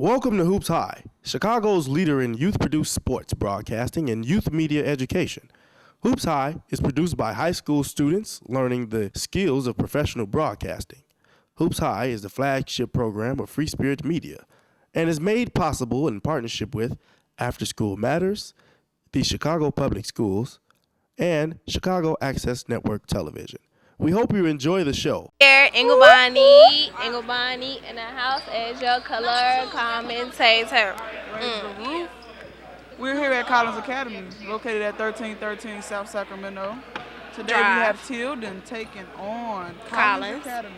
Welcome to Hoops High, Chicago's leader in youth-produced sports broadcasting and youth media education. Hoops High is produced by high school students learning the skills of professional broadcasting. Hoops High is the flagship program of Free Spirit Media and is made possible in partnership with After School Matters, the Chicago Public Schools, and Chicago Access Network Television. We hope you enjoy the show. Here, Englebani in the house as your color commentator. We're here at Collins Academy, located at 1313 South Sacramento. Today we Drive. have Tilden taking on Collins. Academy.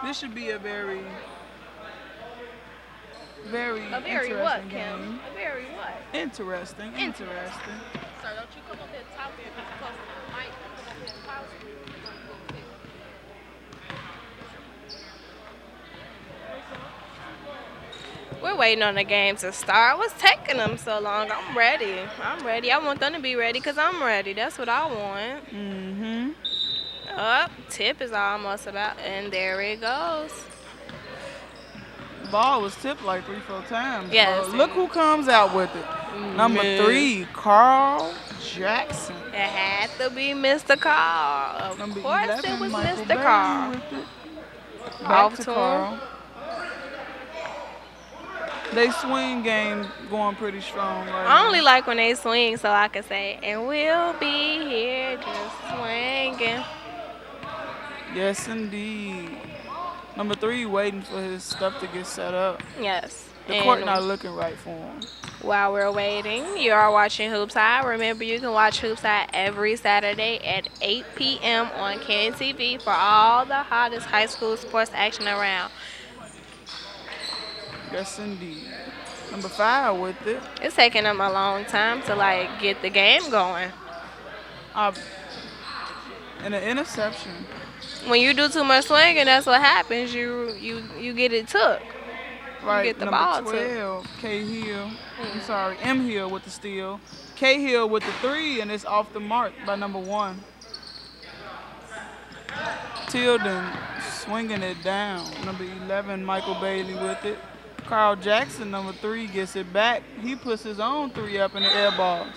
This should be a very interesting what, game. Kim? A very what? Interesting. Sir, don't you come up there and talk to me close to the mic. Come up there and talk to me. We're waiting on the game to start. What's taking them so long? I'm ready. I want them to be ready because I'm ready. That's what I want. Mm-hmm. Tip is almost about, and there it goes. Ball was tipped like 3-4 times. Yes. Look who comes out with it. Number 3, Carl Jackson. It had to be Mr. Carl. Of Number course 11, it was Michael Mr. Bailey Carl. with it. Back Off to to him. Carl. They swing game going pretty strong right I only like when they swing so I can say, and we'll be here just swinging. Yes, indeed. Number 3 waiting for his stuff to get set up. Yes. The court not looking right for him. While we're waiting, you are watching Hoops High. Remember, you can watch Hoops High every Saturday at 8 p.m. on KNTV for all the hottest high school sports action around. Yes, indeed. Number 5 with it. It's taking them a long time to, get the game going. And an interception. When you do too much swinging, that's what happens. You get it took. Right, get the number ball 12, M. Hill with the steal. K. Hill with the 3, and it's off the mark by number 1. Tilden swinging it down. Number 11, Michael Bailey with it. Carl Jackson, number 3, gets it back. He puts his own 3 up in the air balls.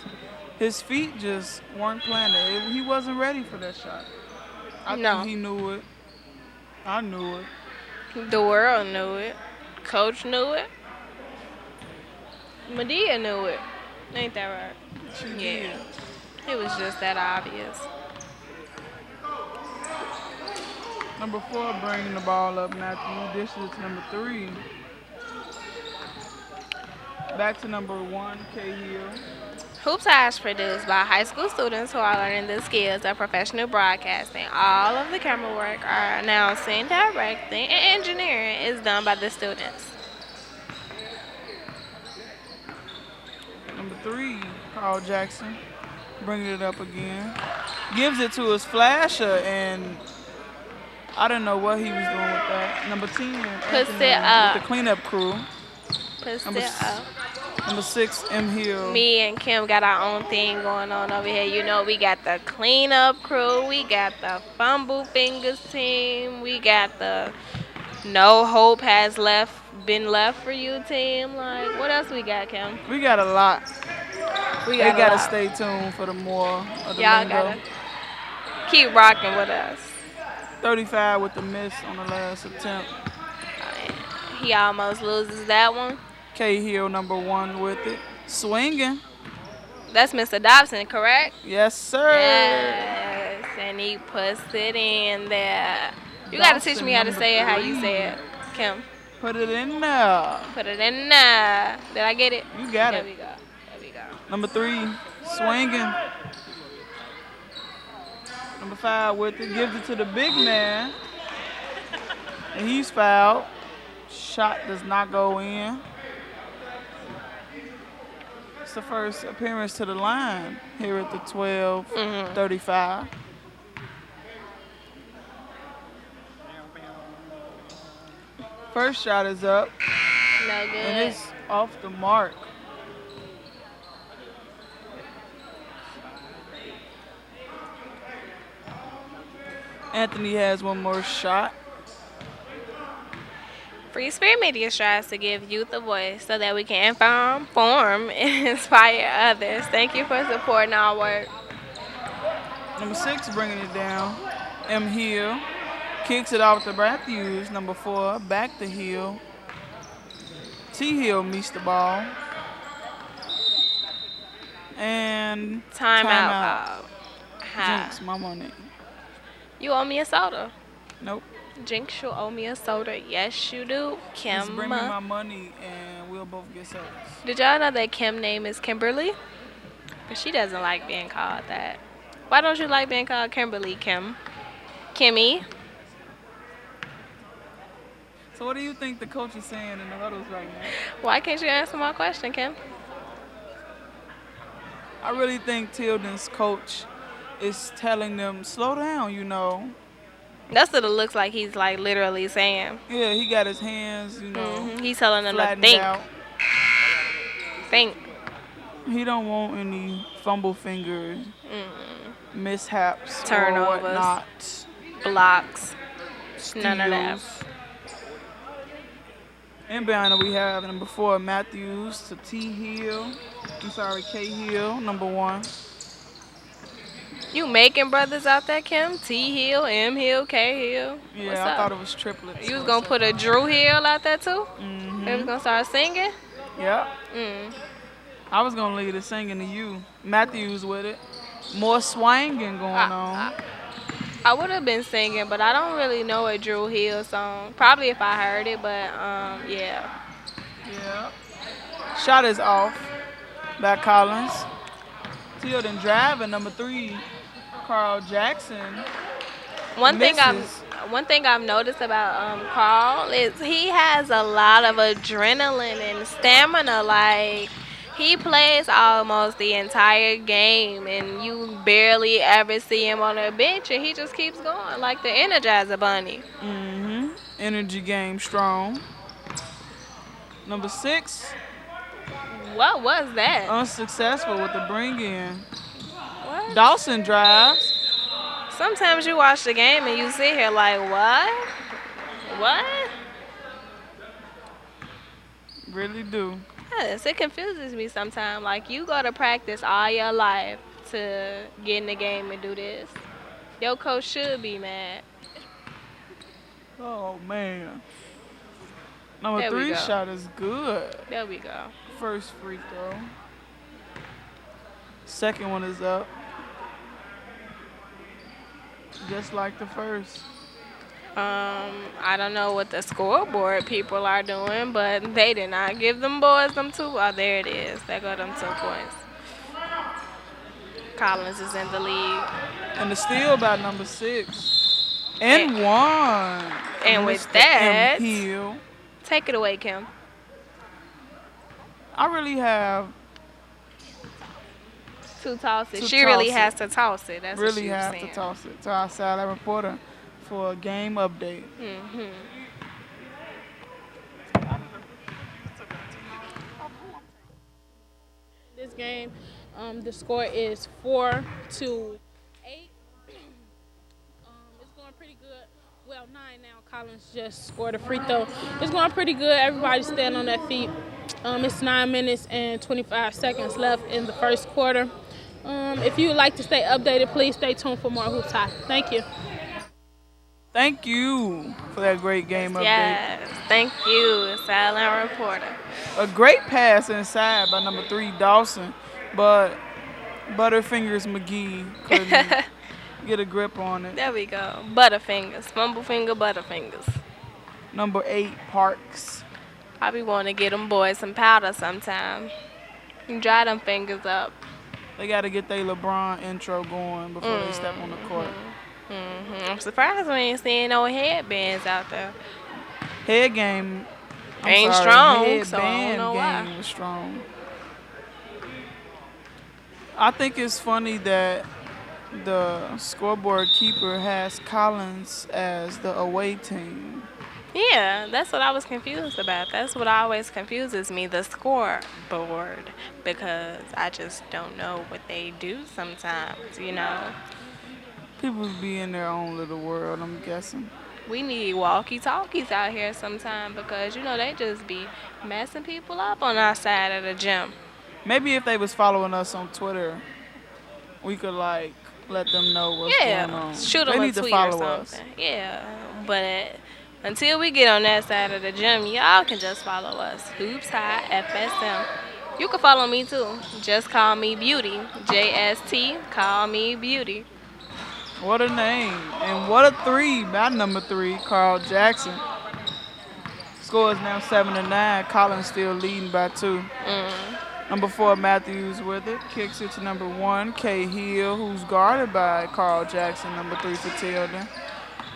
His feet just weren't planted. He wasn't ready for that shot. I think he knew it. I knew it. The world knew it. Coach knew it. Medea knew it. Ain't that right? She did. It was just that obvious. Number 4 bringing the ball up now. This is number 3. Back to number 1, K. Hill. Hoops High is produced by high school students who are learning the skills of professional broadcasting. All of the camera work, announcing, directing, and engineering is done by the students. Number 3, Carl Jackson, bringing it up again. Gives it to his flasher, and I don't know what he was doing with that. Number 10, Puts Anthony it up. with the cleanup crew. Puts Number it up. Number 6, M. Hill. Me and Kim got our own thing going on over here. You know, we got the cleanup crew. We got the Fumble Fingers team. We got the No Hope Has Been Left for You team. What else we got, Kim? We got a lot. We They got gotta stay tuned for the more of the Y'all lingo. gotta keep rocking with us. 35 with the miss on the last attempt. He almost loses that one. K. Hill, number 1 with it. Swinging. That's Mr. Dobson, correct? Yes, sir. Yes, and he puts it in there. You got to teach me how to say it, how you say it, Kim. Put it in there. Put it in there. Did I get it? You got it. There we go. Number 3, swinging. Number 5 with it. Gives it to the big man. And he's fouled. Shot does not go in. It's the first appearance to the line here at the 12:35. First shot is up. No good. And it's off the mark. Anthony has one more shot. Free Spirit Media strives to give youth a voice so that we can inform, form, and inspire others. Thank you for supporting our work. Number 6 bringing it down. M. Hill kicks it off to Matthews. Number 4 back to Hill. T. Hill meets the ball. And Timeout timeout. call. Jinx, Ha. my money. You owe me a soda. Nope. Jinx, you owe me a soda. Yes, you do. Just Kim. bring me my money and we'll both get sodas. Did y'all know that Kim name is Kimberly? But she doesn't like being called that. Why don't you like being called Kimberly, Kim? Kimmy? So what do you think the coach is saying in the huddles right now? Why can't you answer my question, Kim? I really think Tilden's coach is telling them, slow down, you know. That's what it looks like he's like literally saying. Yeah, he got his hands, you know, He's telling them to flattened think. out. Think. He don't want any fumble fingers, mishaps, Turnovers. or whatnot. Blocks. None of that. Steals. Inbound we have number 4 Matthews to T Hill. K Hill, number 1. You making brothers out there, Kim? T Hill, M Hill, K Hill. Yeah, What's I up? thought it was triplets. You was gonna put a Drew Hill out there too? Mm-hmm. They was gonna start singing? Yep. Mm. I was gonna leave it singing to you. Matthews with it. More swinging going on. I would have been singing, but I don't really know a Drew Hill song. Probably if I heard it, but yeah. Yeah. Shot is off by Collins. Tilden driving number 3, Carl Jackson. One thing misses. I've noticed about Carl is he has a lot of adrenaline and stamina. Like he plays almost the entire game, and you barely ever see him on the bench, and he just keeps going like the Energizer Bunny. Mm-hmm. Energy game strong. Number 6, What was that? unsuccessful with the bring in. What? Dawson drives. Sometimes you watch the game and you sit here like, what? What? Really do. Yes, it confuses me sometimes. Like, you go to practice all your life to get in the game and do this. Your coach should be mad. Oh, man. Number There we 3 go. shot is good. There we go. First free throw. Second one is up. Just like the first. I don't know what the scoreboard people are doing, but they did not give them boys them 2. Oh, there it is. There go them 2 points. Collins is in the lead. And the steal by number 6. And 1. And with Mr. that- M. Hill. Take it away, Kim. I really have To toss it. To She really toss it. has to toss it. That's what really she was have saying. to toss it to our sideline reporter for a game update. This game, the score is 4-8. It's going pretty good. Well, 9 now. Collins just scored a free throw. It's going pretty good. Everybody's staying on their feet. It's 9 minutes and 25 seconds left in the first quarter. If you would like to stay updated, please stay tuned for more Hoops High. Thank you. Thank you for that great game update. Yes, thank you, silent reporter. A great pass inside by number 3, Dawson, but Butterfingers McGee couldn't get a grip on it. There we go. Butterfingers, Fumblefinger Butterfingers. Number 8, Parks. I be wanting to get them boys some powder sometime. Dry them fingers up. They got to get their LeBron intro going before they step on the court. I'm surprised we ain't seeing no headbands out there. Head game Ain't strong, headband so I don't know why. game was strong. I think it's funny that the scoreboard keeper has Collins as the away team. Yeah, that's what I was confused about. That's what always confuses me, the scoreboard, because I just don't know what they do sometimes, you know. People be in their own little world, I'm guessing. We need walkie talkies out here sometime because they just be messing people up on our side of the gym. Maybe if they was following us on Twitter, we could like let them know what's going Yeah, on. shoot They them a need to tweet or follow us. something. Yeah, but until we get on that side of the gym, y'all can just follow us. Hoops High FSM. You can follow me too. Just call me Beauty. JST. Call me Beauty. What a name. And what a three by number 3, Carl Jackson. Score is now 7-9. Collins still leading by 2. Number 4, Matthews with it. Kicks it to number 1, K Hill, who's guarded by Carl Jackson, number 3 for Tilden.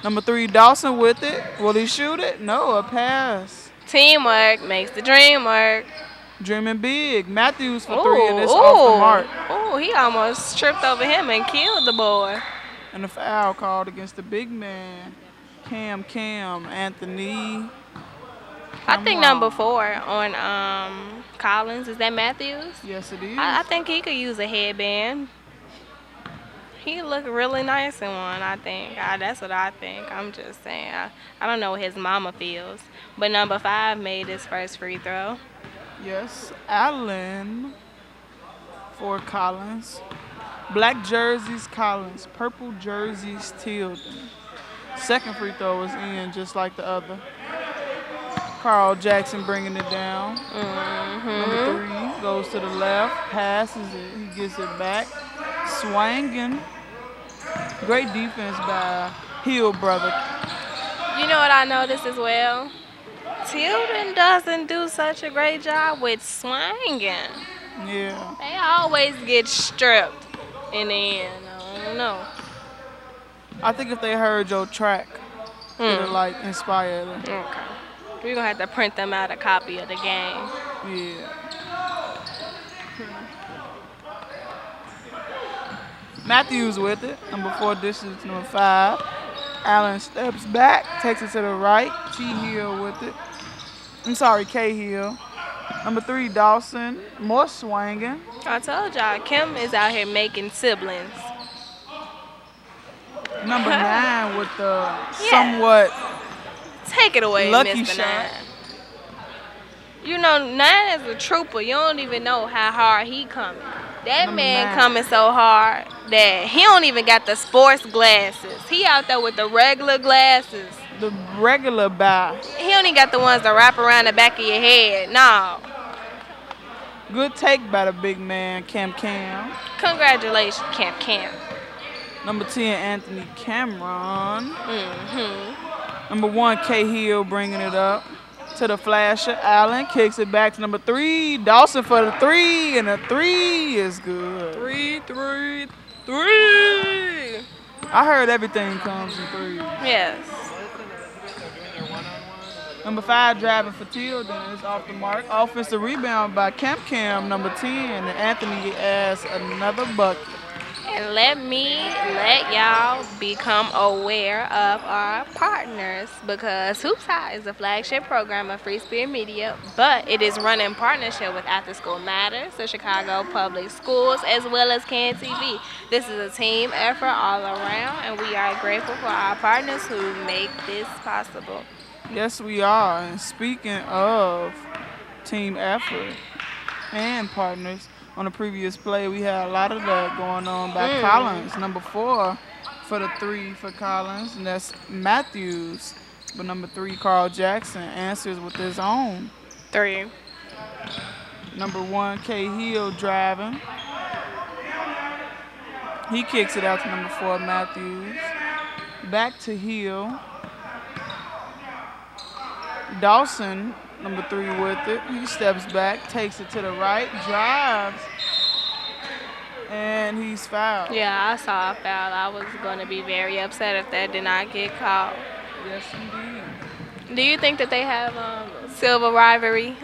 Number 3, Dawson with it. Will he shoot it? No, a pass. Teamwork makes the dream work. Dreaming big. Matthews for 3, and Ooh, it's off the mark. ooh, he almost tripped over him and killed the boy. And a foul called against the big man, Cam Anthony. I think number 4 on Collins, is that Matthews? Yes, it is. I think he could use a headband. He look really nice in one, I think. That's what I think. I'm just saying. I don't know what his mama feels. But number 5 made his first free throw. Yes, Allen for Collins. Black jerseys, Collins. Purple jerseys, Tilden. Second free throw is in just like the other. Carl Jackson bringing it down. Number 3 goes to the left, passes it. He gets it back. Swanging. Great defense by Hill brother. You know what I noticed as well? Tilden doesn't do such a great job with swinging. Yeah. They always get stripped in the end. I don't know. I think if they heard your track, it'll like inspire them. Okay. We're going to have to print them out a copy of the game. Yeah. Matthews with it. Number 4 dishes to number 5. Allen steps back, takes it to the right. T Hill with it. I'm sorry, K Hill. Number 3, Dawson. More swinging. I told y'all, Kim is out here making siblings. Number 9 with the somewhat Take it away, lucky Mr. shot. 9. You know, 9 is a trooper. You don't even know how hard he coming. That Number man 9. coming so hard that he don't even got the sports glasses. He out there with the regular glasses. The regular buy. He don't even got the ones that wrap around the back of your head. No. Good take by the big man, Cam. Congratulations, Camp. Number 10, Anthony Cameron. Number 1, K Hill bringing it up to the flasher. Allen kicks it back to number 3. Dawson for the 3, and the 3 is good. 3. I heard everything comes in 3. Yes. Number 5 driving for Tilden is off the mark. Offensive rebound by Cam, number 10, and Anthony adds another bucket. And let y'all become aware of our partners, because Hoops High is a flagship program of Free Spirit Media, but it is run in partnership with After School Matters, the Chicago Public Schools, as well as Can TV. This is a team effort all around, and we are grateful for our partners who make this possible. Yes, we are. And speaking of team effort and partners, on the previous play, we had a lot of that going on by Collins. Number 4 for the 3 for Collins, and that's Matthews. But number 3, Carl Jackson, answers with his own. 3. Number 1, K Hill driving. He kicks it out to number 4, Matthews. Back to Hill. Dawson, number 3 with it. He steps back, takes it to the right, drives, and he's fouled. Yeah, I saw a foul. I was going to be very upset if that did not get called. Yes, indeed. Do you think that they have silver rivalry?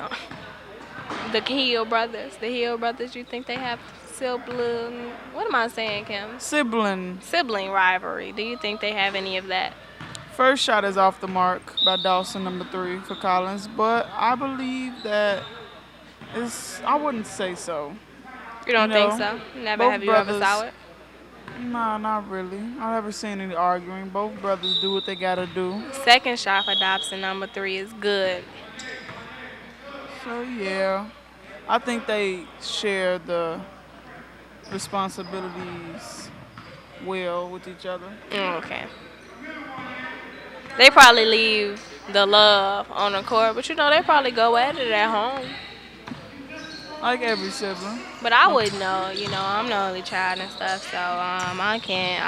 The Hill brothers, you think they have sibling? What am I saying, Kim? Sibling rivalry. Do you think they have any of that? First shot is off the mark by Dawson, number 3 for Collins, but I believe that I wouldn't say so. You don't think so? Never have you ever saw it? Nah, not really. I never seen any arguing. Both brothers do what they gotta do. Second shot for Dobson, number 3, is good. So yeah, I think they share the responsibilities well with each other. Okay. They probably leave the love on the court, but they probably go at it at home. Like every sibling. But I wouldn't know, I'm the only child and stuff, so I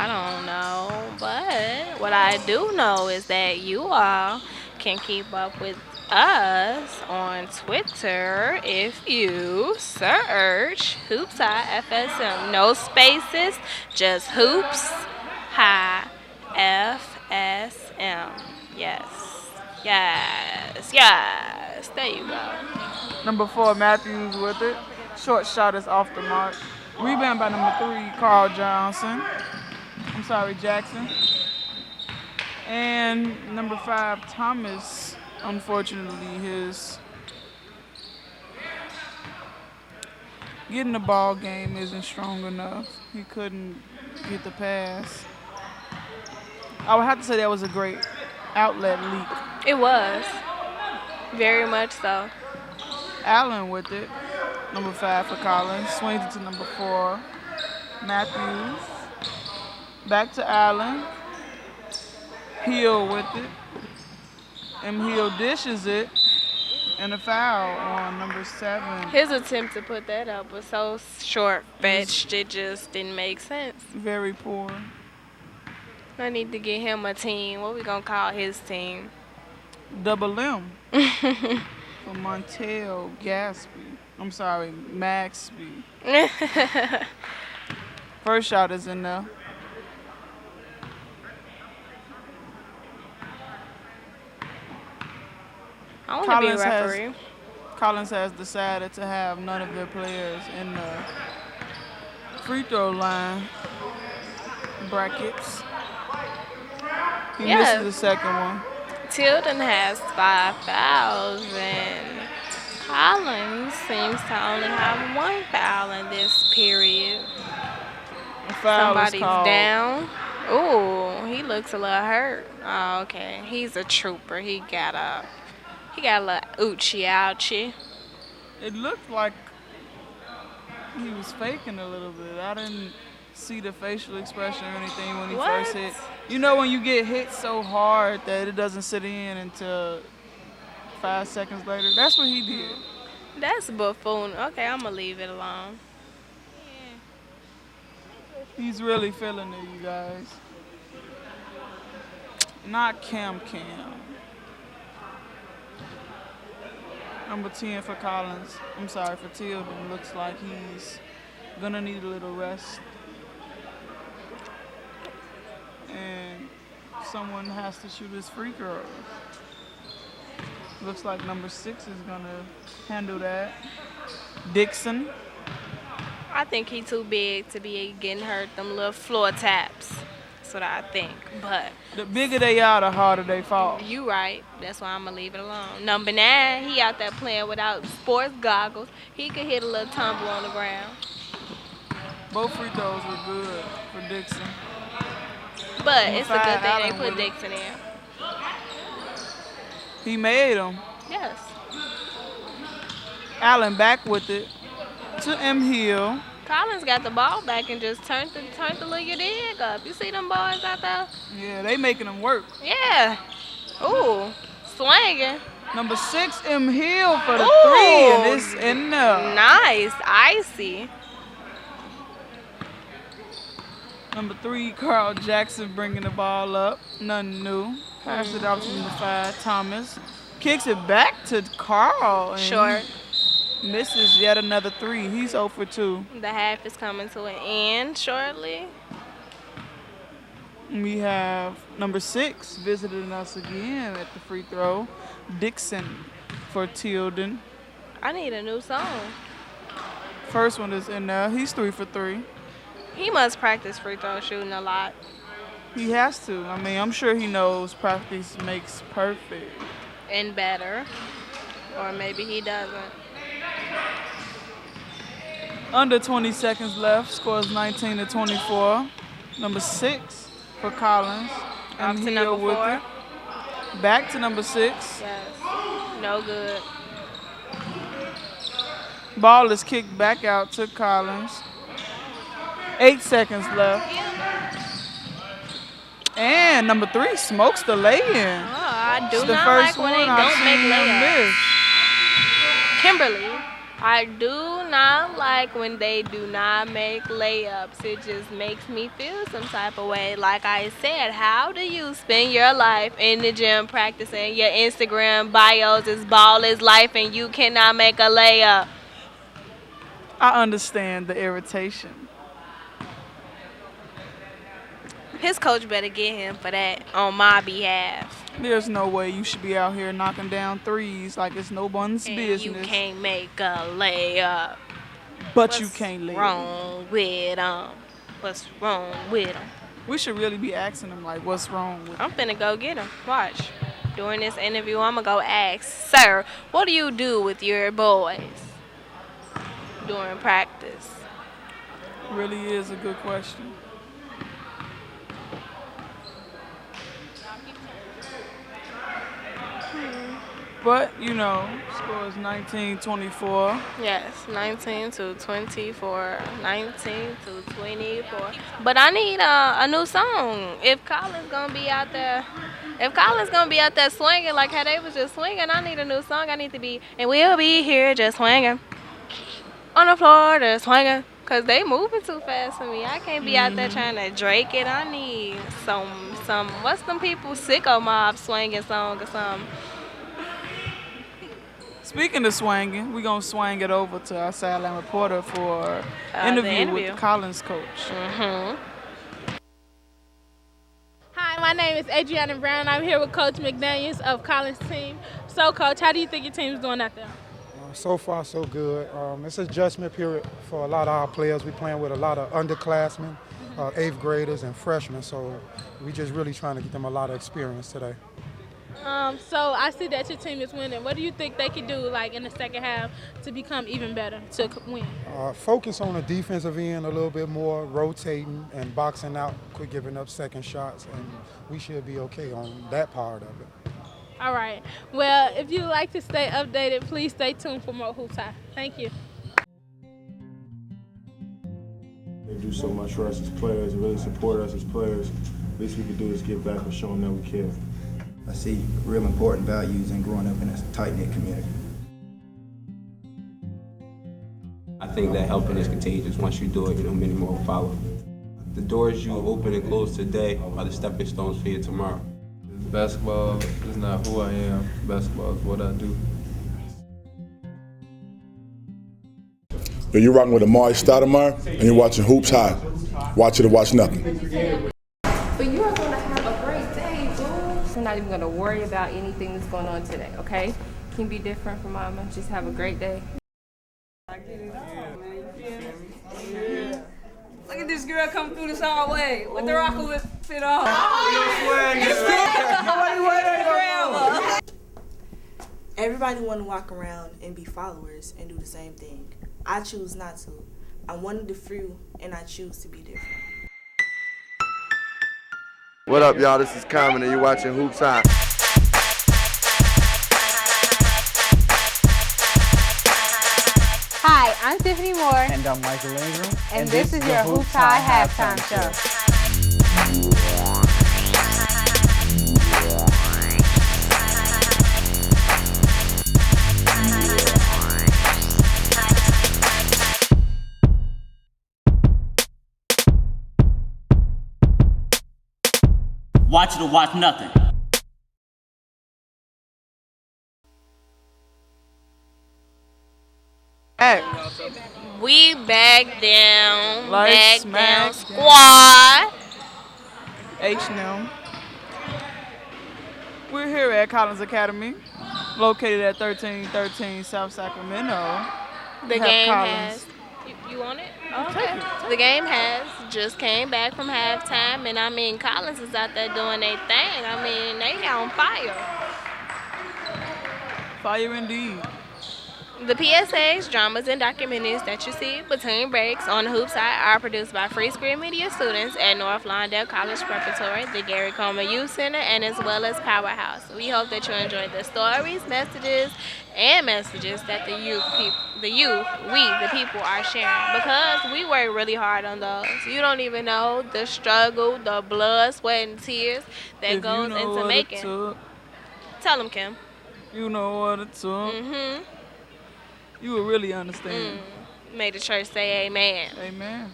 don't know. But what I do know is that you all can keep up with us on Twitter if you search Hoops High FSM. No spaces, just Hoops High FSM. Yes. Yes. Yes. There you go. Number 4, Matthews with it. Short shot is off the mark. Rebound by number 3, Carl Jackson. And number 5, Thomas. Unfortunately, his getting the ball game isn't strong enough. He couldn't get the pass. I would have to say that was a great outlet leak. It was. Very much so. Allen with it. Number 5 for Collins. Swings it to number 4. Matthews. Back to Allen. Hill with it. And Hill dishes it. And a foul on number 7. His attempt to put that up was so short-fetched, it just didn't make sense. Very poor. I need to get him a team. What we gonna call his team? Double M for Montel Maxby. First shot is in there. I want to be a referee. Collins has decided to have none of their players in the free throw line brackets. He misses the second one. Tilden has 5 fouls, and Collins seems to only have 1 foul in this period. A foul Somebody's is called. down. Ooh, he looks a little hurt. Oh, okay. He's a trooper. He got a little oochie ouchie. It looked like he was faking a little bit. I didn't see the facial expression or anything when he first hit. You know when you get hit so hard that it doesn't sit in until 5 seconds later? That's what he did. That's buffoon. Okay, I'm going to leave it alone. He's really feeling it, you guys. Not Cam. Number 10 for Collins. For Tilden. Looks like he's going to need a little rest. And someone has to shoot his free throws. Looks like number 6 is going to handle that. Dixon. I think he's too big to be getting hurt. Them little floor taps. That's what I think. But the bigger they are, the harder they fall. You right. That's why I'm going to leave it alone. Number 9, he out there playing without sports goggles. He could hit a little tumble on the ground. Both free throws were good for Dixon. But it's a good thing they put Dixon in. He made them. Yes. Allen back with it to M. Hill. Collins got the ball back and just turned the little dig up. You see them boys out there? Yeah, they making them work. Yeah. Ooh, swinging. Number 6, M. Hill for the 3, and it's in there. Nice, icy. Number 3, Carl Jackson bringing the ball up. Nothing new. Pass it out to number 5, Thomas. Kicks it back to Carl. And Short. Misses yet another 3. He's 0 for 2. The half is coming to an end shortly. We have number 6 visiting us again at the free throw. Dixon for Tilden. I need a new song. First one is in there. He's 3 for 3. He must practice free throw shooting a lot. He has to. I mean, I'm sure he knows practice makes perfect. And better. Or maybe he doesn't. Under 20 seconds left. Scores 19-24. Number 6 for Collins. Off And to Hill number with 4. it. Back to number 6. Yes. No good. Ball is kicked back out to Collins. 8 seconds left. And number 3 smokes the lay-in. Oh, I do It's the not first like when they one I've don't make seen him layups. miss. Kimberly, I do not like when they do not make layups. It just makes me feel some type of way. Like I said, how do you spend your life in the gym practicing? Your Instagram bios is ball is life and you cannot make a layup. I understand the irritation. His coach better get him for that on my behalf. There's no way you should be out here knocking down threes like it's no one's And business. you can't make a layup. But you can't leave. What's wrong with him? What's wrong with him? We should really be asking him, like, what's wrong with I'm finna go get him. Watch. During this interview, I'm gonna go ask, sir, what do you do with your boys during practice? Really is a good question. But, you know, score is 19-24. Yes, 19 to 24, 19 to 24. But I need a new song. If Colin's gonna be out there swinging like how they was just swinging, I need a new song. I need to be, and we'll be here just swinging on the floor, just swinging. Cause they moving too fast for me. I can't be out there trying to Drake it. I need some what's them people sicko mob swinging song or something. Speaking of swinging, we're going to swing it over to our sideline reporter for The interview with the Collins coach. Mm-hmm. Hi, my name is Adriana Brown. I'm here with Coach McDaniels of Collins' team. So, Coach, how do you think your team's doing out there? So far, so good. It's an adjustment period for a lot of our players. We're playing with a lot of underclassmen, 8th graders, and freshmen. So we just really trying to get them a lot of experience today. So I see that your team is winning. What do you think they could do, like in the second half, to become even better to win? Focus on the defensive end a little bit more, rotating and boxing out, quit giving up second shots, and we should be okay on that part of it. All right. Well, if you'd like to stay updated, please stay tuned for more HoopsHIGH. Thank you. They do so much for us as players and really support us as players. Least we can do is give back and show them that we care. I see real important values in growing up in a tight-knit community. I think that helping is contagious. Once you do it, many more will follow. The doors you open and close today are the stepping stones for you tomorrow. Basketball is not who I am. Basketball is what I do. You're rocking with Amari Stoudemire, and you're watching Hoops High. Watch it or watch nothing. But you are going to have a great day, boo. I'm not even going to worry about anything that's going on today, okay? Can be different from mama. Just have a great day. Look at this girl come through this hallway with the rocker with fit on. Everybody want to walk around and be followers and do the same thing. I choose not to. I'm one of the few, and I choose to be different. What up, y'all? This is Common, and you're watching Hoops High. Hi, I'm Tiffany Moore. And I'm Michael Ingram. And this is your Hoops High halftime show. Watch it or watch nothing. We back down, Like back smack down, down. squad. H&M. We're here at Collins Academy, located at 1313 South Sacramento. The We have game Collins. has. You want it? Okay. The game has just came back from halftime, and I mean Collins is out there doing their thing. I mean they on fire. Fire indeed. The PSAs, dramas, and documentaries that you see between breaks on the Hoops Side are produced by Free Spirit Media students at North Lawndale College Preparatory, the Gary Coleman Youth Center, and as well as Powerhouse. We hope that you enjoyed the stories, messages that the people are sharing, because we work really hard on those. You don't even know the struggle, the blood, sweat, and tears that If goes you know into what making. it took, Tell them, Kim. you know what it took. You would really understand. May the church say amen. Amen.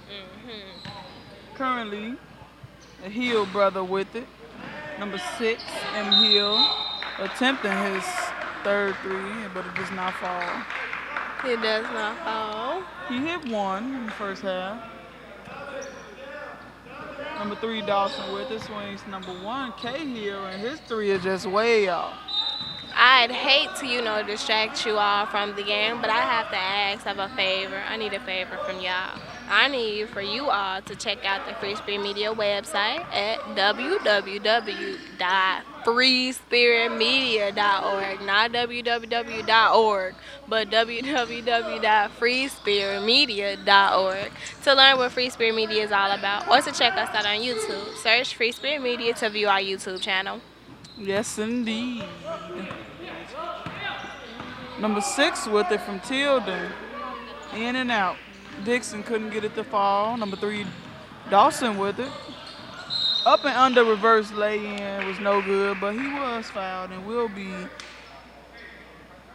Currently, a Hill brother with it. Number 6, M. Hill, attempting his third three, but it does not fall. It does not fall. He hit one in the first half. Number 3, Dawson with it, swings number 1, K. Hill, and his three is just way off. I'd hate to, distract you all from the game, but I have to ask of a favor. I need a favor from y'all. I need for you all to check out the Free Spirit Media website at www.freespiritmedia.org. Not www.org, but www.freespiritmedia.org to learn what Free Spirit Media is all about, or to check us out on YouTube. Search Free Spirit Media to view our YouTube channel. Yes, indeed. Number 6 with it from Tilden. In and out. Dixon couldn't get it to fall. Number 3, Dawson with it. Up and under reverse lay-in was no good, but he was fouled and will be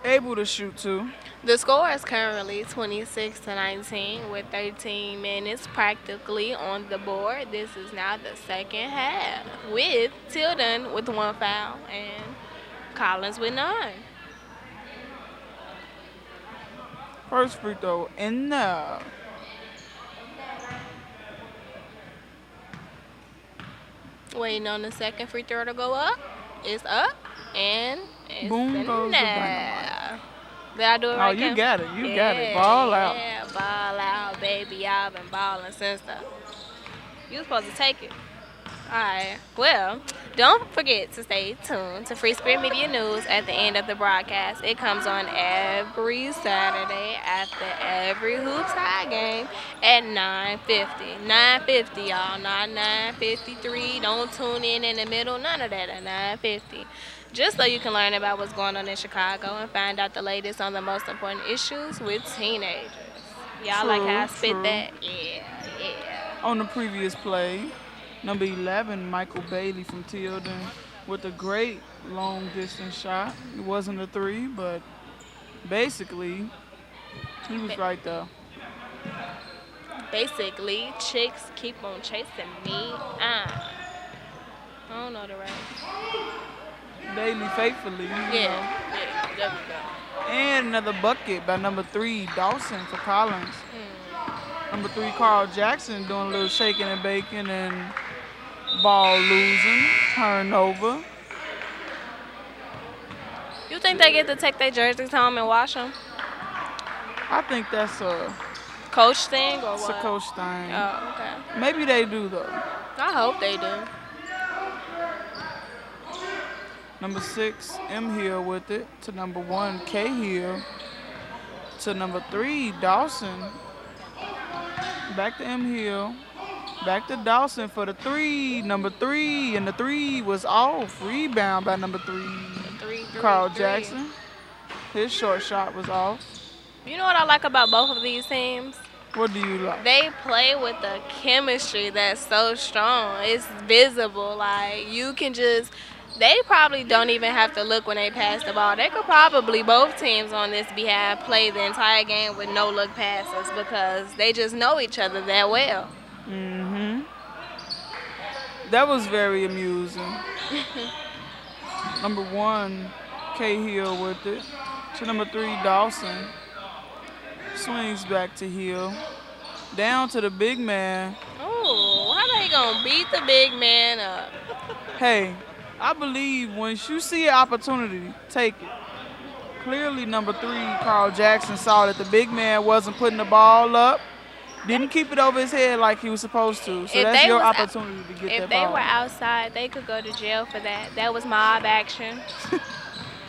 able to shoot too. The score is currently 26-19 with 13 minutes practically on the board. This is now the second half with Tilden with 1 foul and Collins with 9. First free throw in there. Waiting on the second free throw to go up. It's up and it's Boom in goes the there. dynamite. Did I do it right, Oh, you Kim? got it. You got it. Ball out. Yeah, ball out, baby. I've been balling since you was supposed to take it. All right. Well, don't forget to stay tuned to Free Spirit Media News at the end of the broadcast. It comes on every Saturday after every Hoops High game at 9:50. 9:50, y'all. Not 9:53. Don't tune in the middle. None of that at 9:50. Just so you can learn about what's going on in Chicago and find out the latest on the most important issues with teenagers. Y'all like how I spit that? Yeah. On the previous play, number 11, Michael Bailey from Tilden with a great long distance shot. It wasn't a three, but basically he was right there. Basically, chicks keep on chasing me. I don't know the rest. Bailey faithfully. Yeah, there we go. And another bucket by number 3, Dawson for Collins. Number 3, Carl Jackson doing a little shaking and baking and ball losing, turnover. You think they get to take their jerseys home and wash them? I think that's a coach thing or it's what? a coach thing. Oh, okay. Maybe they do though. I hope they do. Number 6, M. Hill with it. To number 1, K. Hill. To number 3, Dawson. Back to M. Hill. Back to Dawson for the 3. Number 3, and the 3 was off. Rebound by number 3. Carl Jackson. His short shot was off. You know what I like about both of these teams? What do you like? They play with a chemistry that's so strong. It's visible. Like, you can just... They probably don't even have to look when they pass the ball. They could probably, both teams on this behalf, play the entire game with no-look passes because they just know each other that well. That was very amusing. Number 1, K. Hill with it. To number 3, Dawson. Swings back to Hill. Down to the big man. Oh, how they gonna beat the big man up? Hey, I believe once you see an opportunity, take it. Clearly, number 3, Carl Jackson, saw that the big man wasn't putting the ball up. Didn't keep it over his head like he was supposed to. So that's your opportunity to get that ball. If they were outside, they could go to jail for that. That was mob action.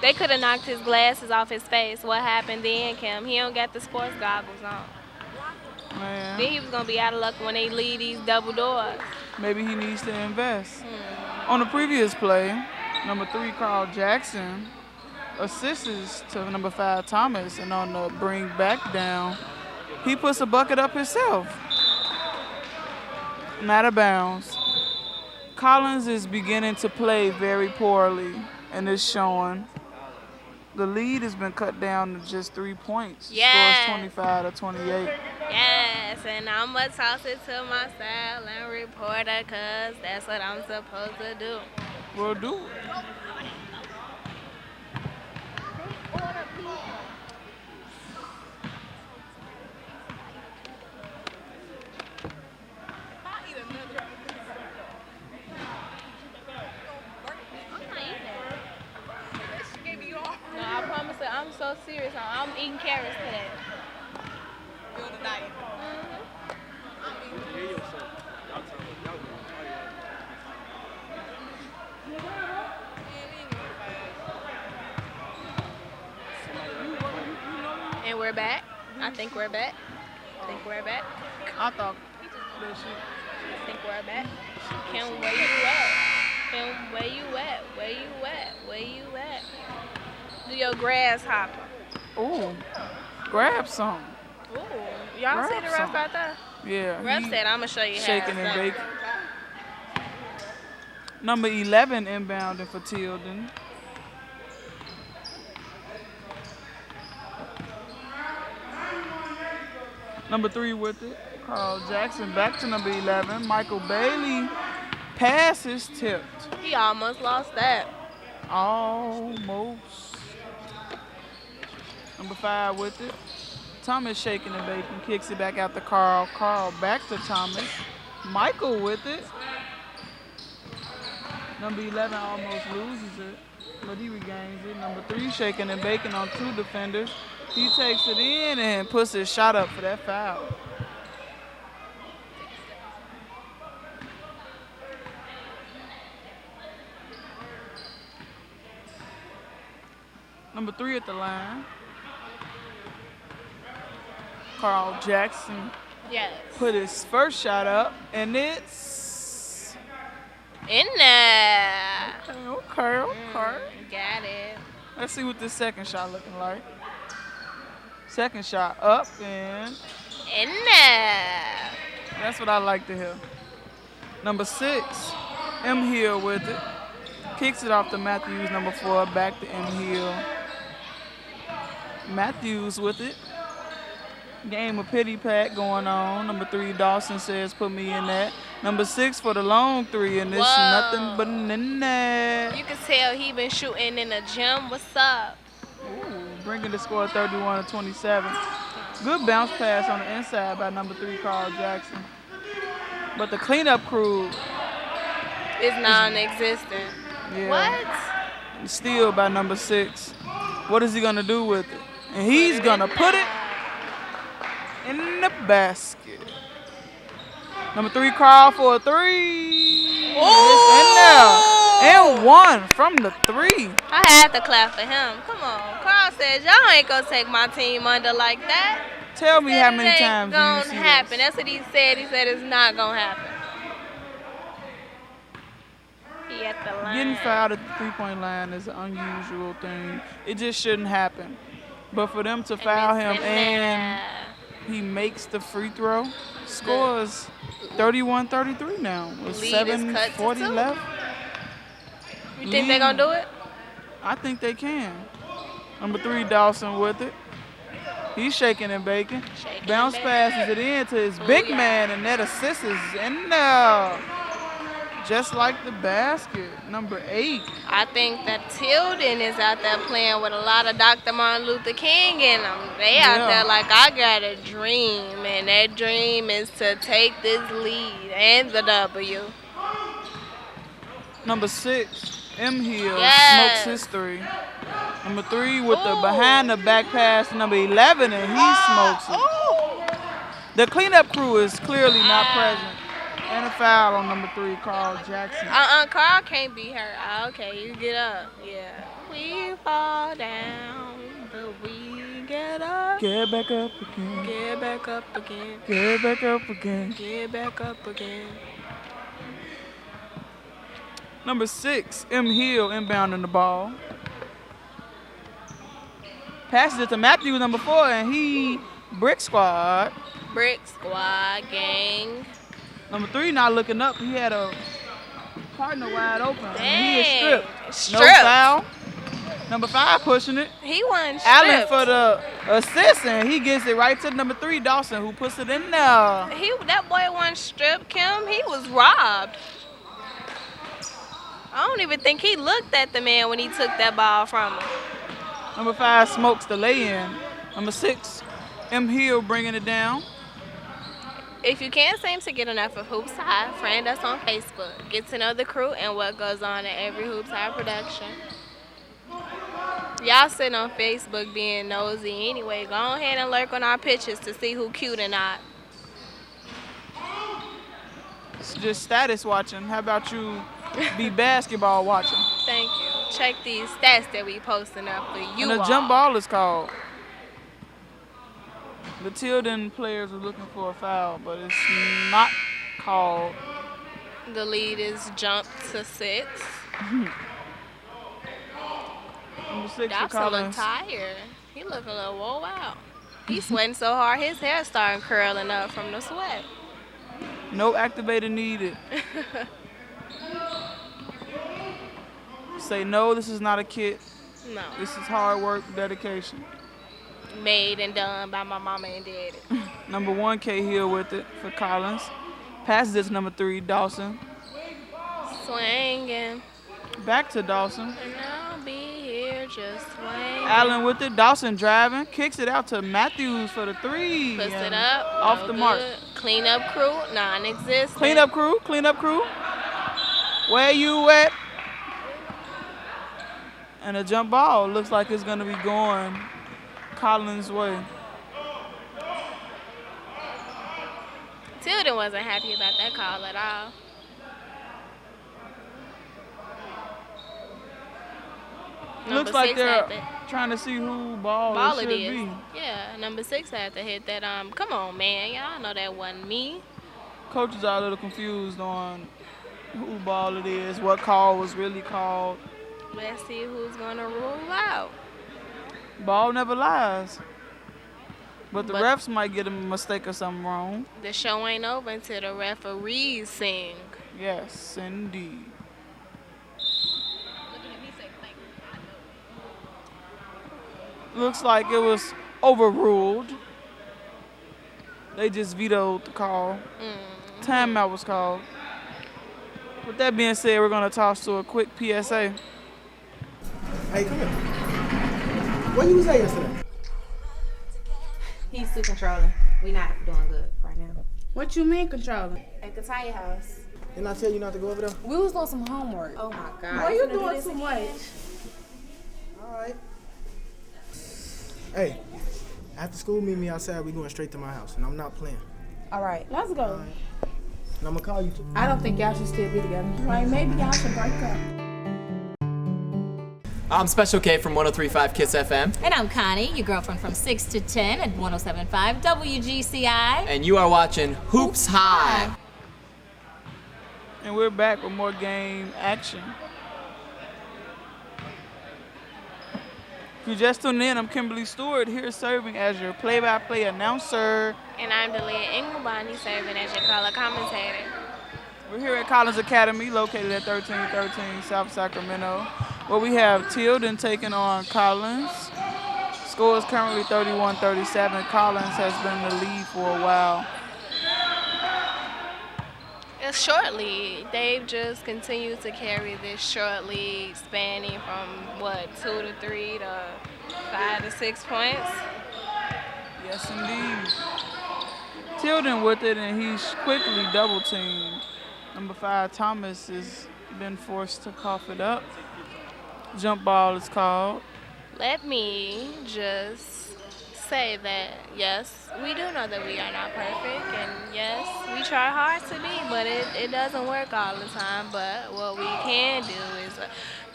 They could have knocked his glasses off his face. What happened then, Kim? He don't got the sports goggles on. Man. Then he was going to be out of luck when they leave these double doors. Maybe he needs to invest. On the previous play, number 3, Carl Jackson, assists to number 5, Thomas, and on the bring back down, he puts a bucket up himself. Not out of bounds. Collins is beginning to play very poorly, and it's showing. The lead has been cut down to just 3 points. Yes. Scores 25-28. Yes, and I'm going to toss it to my silent reporter because that's what I'm supposed to do. We'll do it. No, I promise you, I'm so serious. I'm eating carrots today. And we're back. I think we're back. I thought that shit. I think we're back. Kim, where you at? Kim, where you at? Where you at? Where you at? Do your grasshopper. Ooh, grab some. Ooh, y'all see Grab the ref some. out there? Yeah. Ref he said, I'm going to show you how shaking it's and done." baking. Number 11 inbounding for Tilden. Number 3 with it. Carl Jackson back to number 11. Michael Bailey pass is tipped. He almost lost that. Almost. Number 5 with it. Thomas shaking and baking. Kicks it back out to Carl. Carl back to Thomas. Michael with it. Number 11 almost loses it, but he regains it. Number 3 shaking and baking on 2 defenders. He takes it in and puts his shot up for that foul. Number 3 at the line. Carl Jackson Yes. put his first shot up, and it's In there. okay. Got it. Let's see what this second shot looking like. Second shot up, and In there. that's what I like to hear. Number 6, M. Hill with it. Kicks it off to Matthews, number 4, back to M. Hill. Matthews with it. Game of pity pat going on. Number 3, Dawson says, put me in that. Number 6 for the long 3, and it's Whoa. nothing but in that. You can tell he been shooting in the gym. What's up? Ooh, bringing the score 31-27. Good bounce pass on the inside by number 3, Carl Jackson. But the cleanup crew It's non-existent. Yeah. What? Steal by number 6. What is he gonna do with it? And he's gonna put it in the basket. Number 3, Carl for a 3. It's in there. And 1 from the 3. I had to clap for him. Come on. Carl says, y'all ain't gonna take my team under like that. Tell me how It many ain't times do you gonna see happen. this? That's what he said. He said it's not gonna happen. He at the line. Getting fouled at the 3-point line is an unusual thing. It just shouldn't happen. But for them to foul him and he makes the free throw, scores 31-33 now with Lead is cut to 7:40 2. left. You think they're gonna do it? I think they can. Number 3, Dawson with it. He's shaking and baking. Bounce passes it in to his big man, and that assist is in there. Just like the basket. Number 8. I think that Tilden is out there playing with a lot of Dr. Martin Luther King in them. They out there like, I got a dream, and that dream is to take this lead and the W. Number 6, M. Hill Yes. smokes his 3. Number 3 with the behind the back pass to number 11, and he smokes it. The cleanup crew is clearly not present. And a foul on number 3, Carl Jackson. Carl can't be hurt. Okay, you get up. Yeah. We fall down, but we get up. Get back up again. Get back up again. Get back up again. Get back up again. Number 6, M. Hill inbounding the ball. Passes it to Matthews, number 4, and he brick squad. Brick squad gang. Number 3 not looking up. He had a partner wide open. Dang. And he is stripped. Stripped. No foul. Number 5 pushing it. He won stripped. Allen for the assist, and he gets it right to number 3, Dawson, who puts it in there. That boy won stripped, Kim. He was robbed. I don't even think he looked at the man when he took that ball from him. Number 5 smokes the lay-in. Number 6, M. Hill bringing it down. If you can't seem to get enough of Hoops High, friend us on Facebook. Get to know the crew and what goes on in every Hoops High production. Y'all sitting on Facebook being nosy anyway. Go ahead and lurk on our pictures to see who cute or not. It's just status watching. How about you be basketball watching? Thank you. Check these stats that we posting up for you And the all. jump ball is called. The Tilden players are looking for a foul, but it's not called. The lead is jumped to 6. Number 6 for Dawson look Collins. tired. He look a little whoa out. He's sweating so hard his hair starting curling up from the sweat. No activator needed. Say no, this is not a kit. No. This is hard work, dedication. Made and done by my mama and daddy. Number 1, K. Hill with it for Collins. Passes it to number 3, Dawson. Swinging. Back to Dawson. And I'll be here just swinging. Allen with it. Dawson driving. Kicks it out to Matthews for the 3. Puts and it up. Off no the good. mark. Cleanup crew, non-existent. Cleanup crew. Cleanup crew. Where you at? And a jump ball looks like it's going to be going Collins' way. Tilden wasn't happy about that call at all. Looks like they're trying to see who ball it should be. Yeah, number 6 had to hit that. Come on, man. Y'all know that wasn't me. Coaches are a little confused on who ball it is, what call was really called. Let's see who's going to rule out. Ball never lies. But the refs might get a mistake or something wrong. The show ain't over until the referees sing. Yes, indeed. Looks like it was overruled. They just vetoed the call. Timeout was called. With that being said, we're going to toss to a quick PSA. Hey, come here. Where you was at yesterday? He's too controlling. We not doing good right now. What you mean controlling? At the tire house. Didn't I tell you not to go over there? We was doing some homework. Oh my God. Why you doing too much? All right. Hey, after school, meet me outside. We going straight to my house, and I'm not playing. All right, let's go. And I'm gonna call you too. I don't think y'all should still be together. Like maybe y'all should break up. I'm Special K from 103.5 KISS FM. And I'm Connie, your girlfriend from 6 to 10 at 107.5 WGCI. And you are watching Hoops High. And we're back with more game action. If you just tuned in, I'm Kimberly Stewart here serving as your play-by-play announcer. And I'm Delia Engelbani serving as your color commentator. We're here at Collins Academy, located at 1313 South Sacramento, where we have Tilden taking on Collins. Score is currently 31-37. Collins has been in the lead for a while. It's short lead. They've just continued to carry this short lead spanning from, 2 to 3 to 5 to 6 points? Yes, indeed. Tilden with it, and he's quickly double-teamed. Number 5, Thomas, has been forced to cough it up. Jump ball is called. Let me just say that, yes, we do know that we are not perfect, and yes, we try hard to be, but it doesn't work all the time. But what we can do is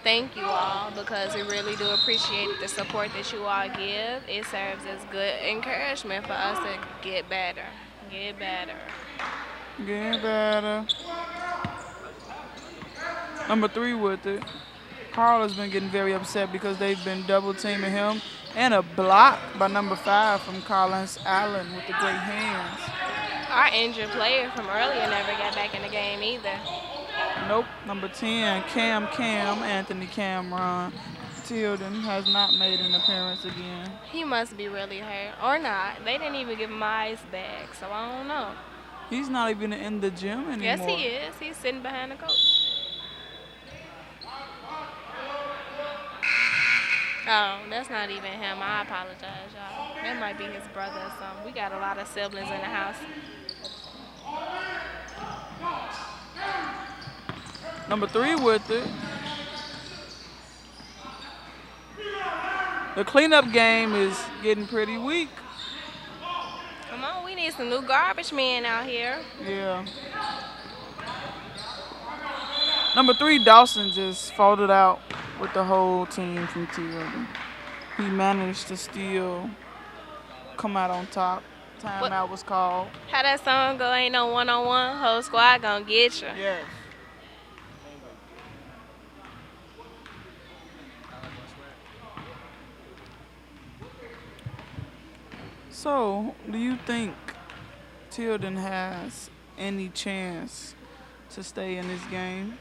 thank you all because we really do appreciate the support that you all give. It serves as good encouragement for us to get better. Get better. Get better. Number 3 with it. Carl has been getting very upset because they've been double teaming him and a block by number 5 from Collins Allen with the great hands. Our injured player from earlier never got back in the game either. Nope. Number 10, Anthony Cameron. Tilden has not made an appearance again. He must be really hurt. Or not. They didn't even give him my ice bag, so I don't know. He's not even in the gym anymore. Yes, he is. He's sitting behind the coach. Oh, that's not even him. I apologize, y'all. That might be his brother or something. We got a lot of siblings in the house. Number 3 with it. The cleanup game is getting pretty weak. Come on, we need some new garbage men out here. Yeah. Number 3, Dawson just folded out with the whole team from Tilden. He managed to still come out on top. Timeout was called. How that song go? Ain't no one-on-one. Whole squad gonna get you. Yes. So, do you think Tilden has any chance to stay in this game?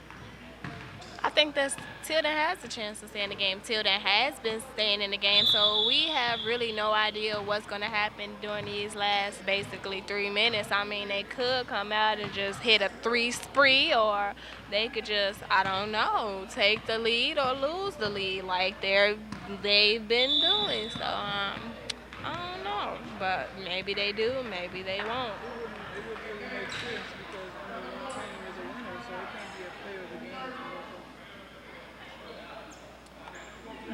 I think that Tilden has a chance to stay in the game. Tilden has been staying in the game, so we have really no idea what's going to happen during these last basically 3 minutes. I mean, they could come out and just hit a 3 spree, or they could just, I don't know, take the lead or lose the lead like they've been doing. So, I don't know, but maybe they do, maybe they won't. It would really make sense because one team is a winner, so it can't be a player of the game.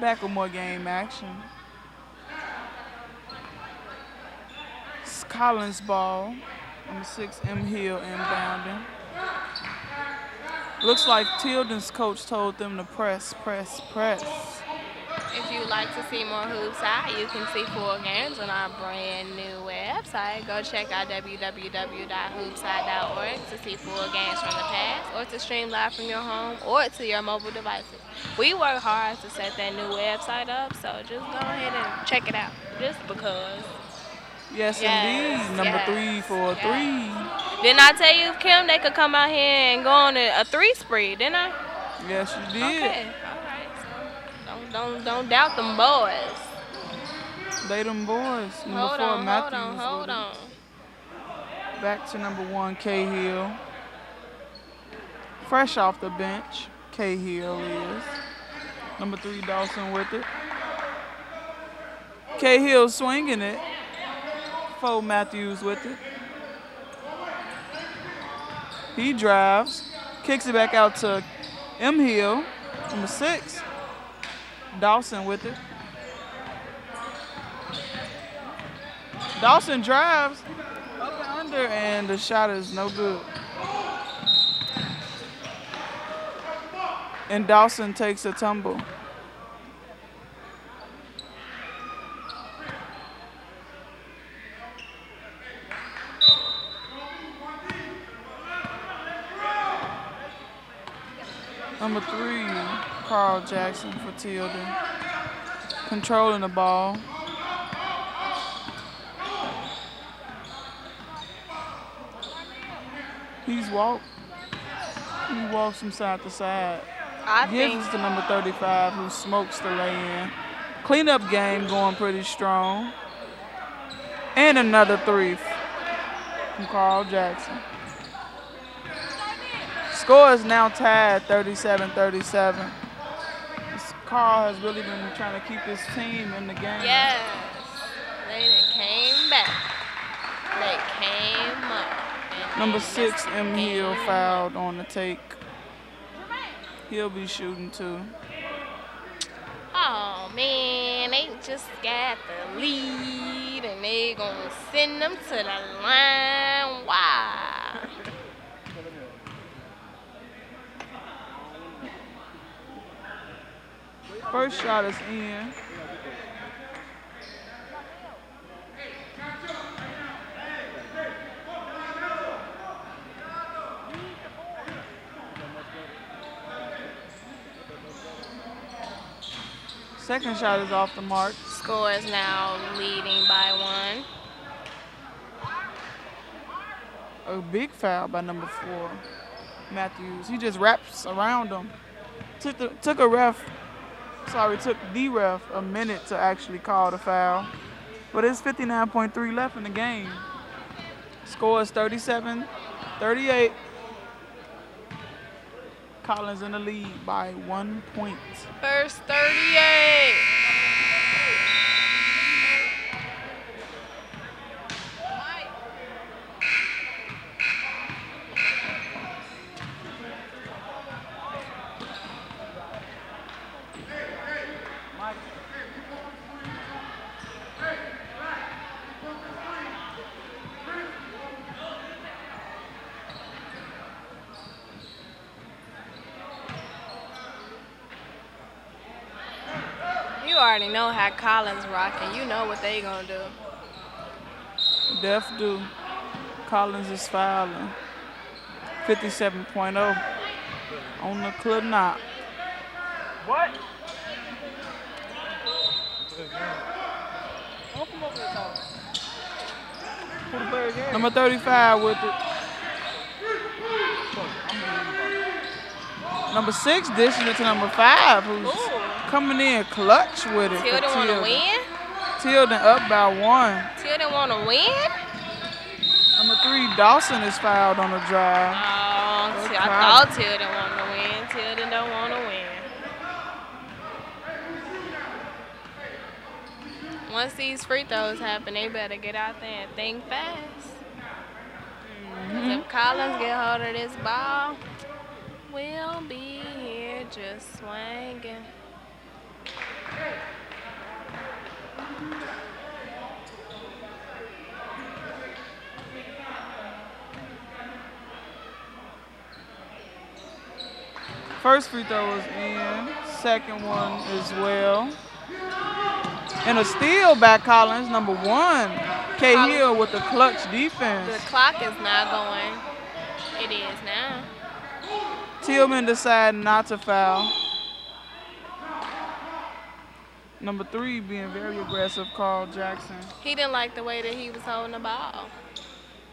Back with more game action. It's Collins ball. Number 6, M. Hill inbounding. Looks like Tilden's coach told them to press. If you'd like to see more Hoops High, you can see full games on our brand new website. Go check out www.hoopshigh.org to see full games from the past, or to stream live from your home or to your mobile devices. We work hard to set that new website up, so just go ahead and check it out, just because. Yes, indeed. Number 3 for a 3. Didn't I tell you, Kim, they could come out here and go on a 3 spree, didn't I? Yes, you did. Okay, all right. So don't doubt them boys. They them boys. Number 4, Matthews. Hold on. Back to number 1, K. Hill. Fresh off the bench, K. Hill is. Number 3, Dawson with it. K. Hill swinging it. 4, Matthews with it. He drives, kicks it back out to M. Hill, number 6. Dawson with it. Dawson drives up and under, and the shot is no good. And Dawson takes a tumble. Number 3, Carl Jackson for Tilden. Controlling the ball. He walks from side to side. Gives to number 35, who smokes the lay-in. Cleanup game going pretty strong. And another 3 from Carl Jackson. Score is now tied 37-37. Carl has really been trying to keep his team in the game. Yes. They done came back. They came up. Number 6, M. Hill fouled on the take. He'll be shooting too. Oh man, they just got the lead and they gonna send them to the line. Wow. First shot is in. Second shot is off the mark. Score is now leading by 1. A big foul by number 4, Matthews. He just wraps around him. Took the ref a minute to actually call the foul. But it's 59.3 left in the game. Score is 37-38. Collins in the lead by 1 point. First 38. You already know how Collins rocking. You know what they gonna do. Def do. Collins is fouling. 57.0 on the clip knock. What? Number 35 with it. Number 6 dishing it to number 5, who's coming in clutch with it. Tilden want to win? Tilden up by 1. Tilden want to win? Number 3, Dawson is fouled on the drive. Oh, I thought Tilden wanted to win. Tilden don't want to win. Once these free throws happen, they better get out there and think fast. If Collins get hold of this ball, we'll be here just swinging. First free throw is in. Second one as well. And a steal by Collins, number 1. K. Hill with the clutch defense. The clock is not going. It is now. Tillman decided not to foul. Number 3 being very aggressive, Carl Jackson. He didn't like the way that he was holding the ball.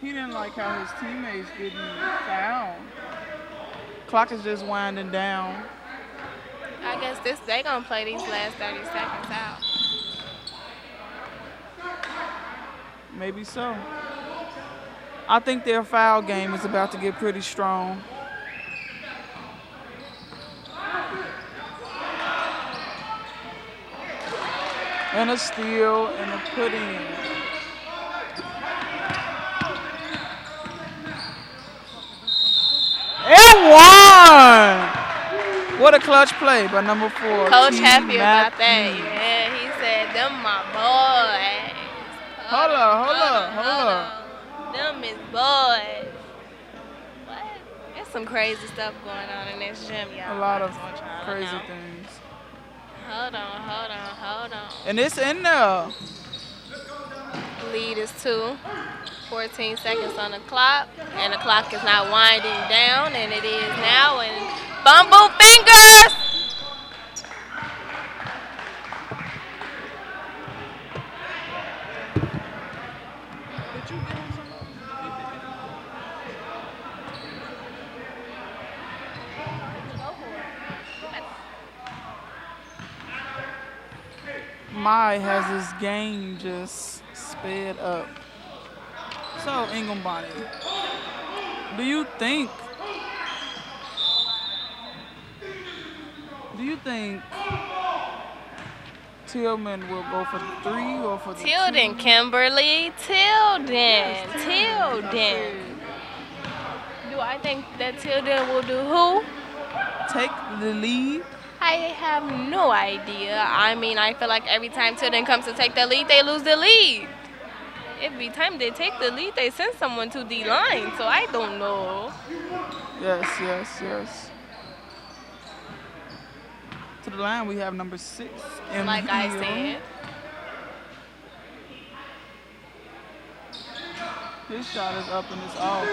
He didn't like how his teammates didn't foul. Clock is just winding down. I guess they gonna play these last 30 seconds out. Maybe so. I think their foul game is about to get pretty strong. And a steal and a put in. And one! What a clutch play by number 4. Coach happy about that. Yeah, he said, them my boys. Hold up. Them is boys. What? There's some crazy stuff going on in this gym, y'all. A lot of crazy things. Hold on. And it's in there. Lead is 2. 14 seconds on the clock. And the clock is not winding down, and it is now. And bumble fingers! Mai has his game just sped up. So, Ingham Bonnie, do you think Tillman will go for the 3 or for the 2? Tilden, Kimberly. Tilden. Do I think that Tilden will do who? Take the lead? I have no idea. I mean, I feel like every time Tilden comes to take the lead, they lose the lead. Every time they take the lead, they send someone to the line, so I don't know. Yes. To the line, we have number 6, M. Like I Hill. said. His shot is up and it's off.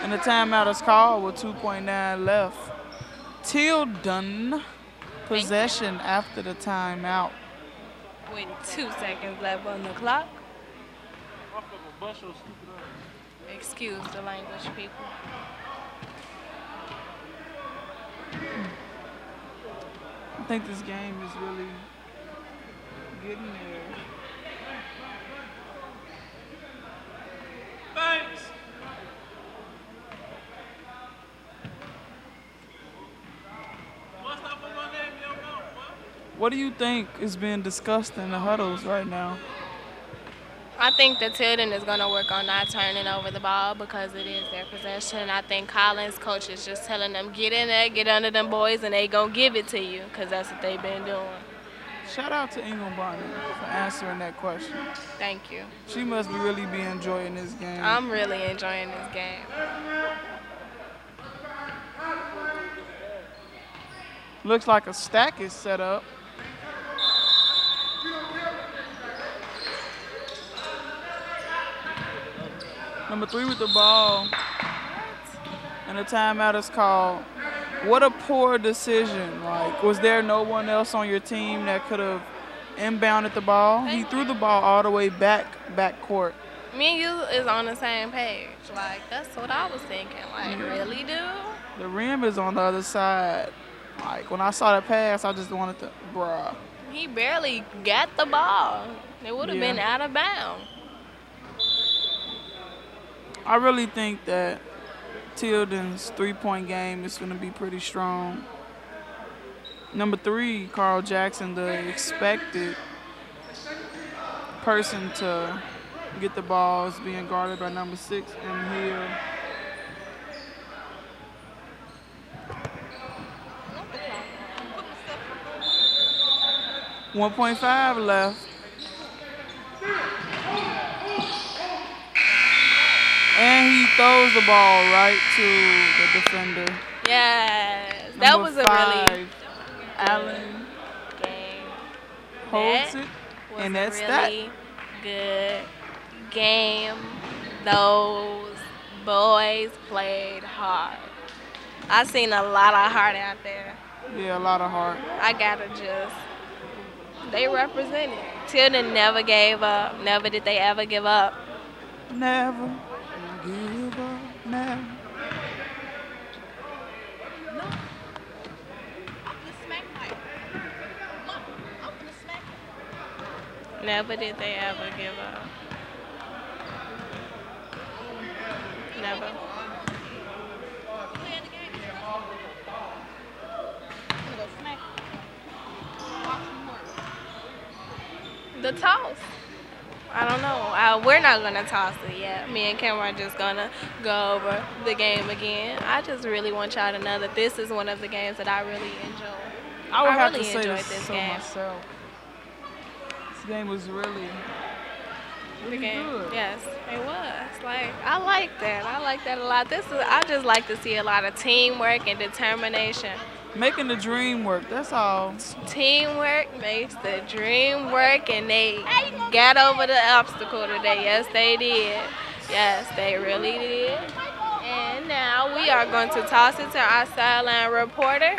And the timeout is called with 2.9 left. Tilden, possession after the timeout. With 2 seconds left on the clock. Excuse the language, people. I think this game is really getting there. Thanks. What do you think is being discussed in the huddles right now? I think that Tilden is going to work on not turning over the ball because it is their possession. I think Collins' coach is just telling them, get in there, get under them boys, and they going to give it to you because that's what they've been doing. Shout out to Engelbart for answering that question. Thank you. She must really be enjoying this game. I'm really enjoying this game. Looks like a stack is set up. Number 3 with the ball. And the timeout is called. What a poor decision. Like, was there no one else on your team that could have inbounded the ball? He threw the ball all the way back court. Me and you is on the same page. Like, that's what I was thinking. Like, really, dude? The rim is on the other side. Like, when I saw that pass, I just wanted to, bruh. He barely got the ball. It would have been out of bounds. I really think that Tilden's three-point game is going to be pretty strong. Number 3, Carl Jackson, the expected person to get the ball, is being guarded by number 6, M. Hill. $1.5 left. And he throws the ball right to the defender. Yes, that was a really Allen game. holds it, and that's that. Really good game. Those boys played hard. I seen a lot of heart out there. Yeah, a lot of heart. I gotta just. They represented. Tilden never gave up. Never did they ever give up. Never give up, never. Never did they ever give up. Never. The toss. I don't know. We're not going to toss it yet. Me and Cameron are just going to go over the game again. I just really want y'all to know that this is one of the games that I really enjoy. I would have really to say enjoyed this this so game. myself. This game was really The game, good. yes, it was. Like, I like that. I like that a lot. I just like to see a lot of teamwork and determination. Making the dream work, that's all. Teamwork makes the dream work, and they got over the obstacle today. Yes, they did. Yes, they really did. And now we are going to toss it to our sideline reporter.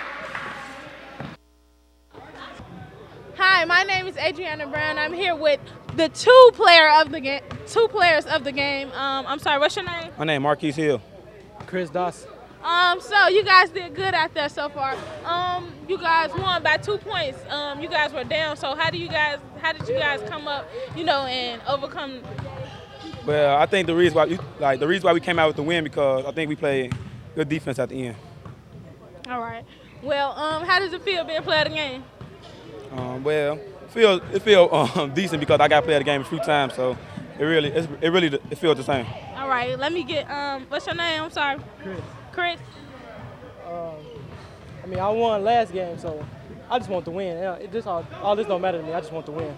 Hi, my name is Adriana Brown. I'm here with the two players of the game. I'm sorry, what's your name? My name Marquise Hill. Chris Dawson. So you guys did good out there so far. You guys won by 2 points. You guys were down. So how did you guys come up, and overcome? Well, I think the reason why we came out with the win because I think we played good defense at the end. All right. Well, how does it feel being played the game? Well, it feel decent because I got to play the game a few times, so it feels the same. All right. Let me get what's your name? I'm sorry. Chris. I won last game, so I just want to win. All this don't matter to me. I just want to win.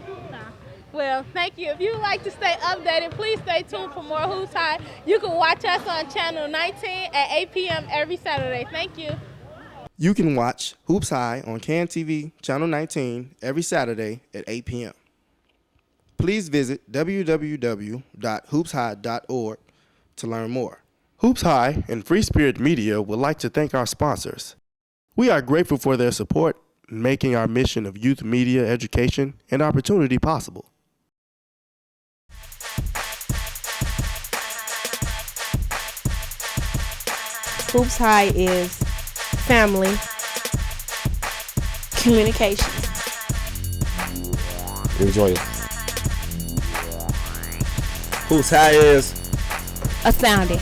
Well, thank you. If you would like to stay updated, please stay tuned for more Hoops High. You can watch us on Channel 19 at 8 p.m. every Saturday. Thank you. You can watch Hoops High on CAN TV, Channel 19, every Saturday at 8 p.m. Please visit www.hoopshigh.org to learn more. Hoops High and Free Spirit Media would like to thank our sponsors. We are grateful for their support in making our mission of youth media education and opportunity possible. Hoops High is family, communication. Enjoy it. Hoops High is astounding,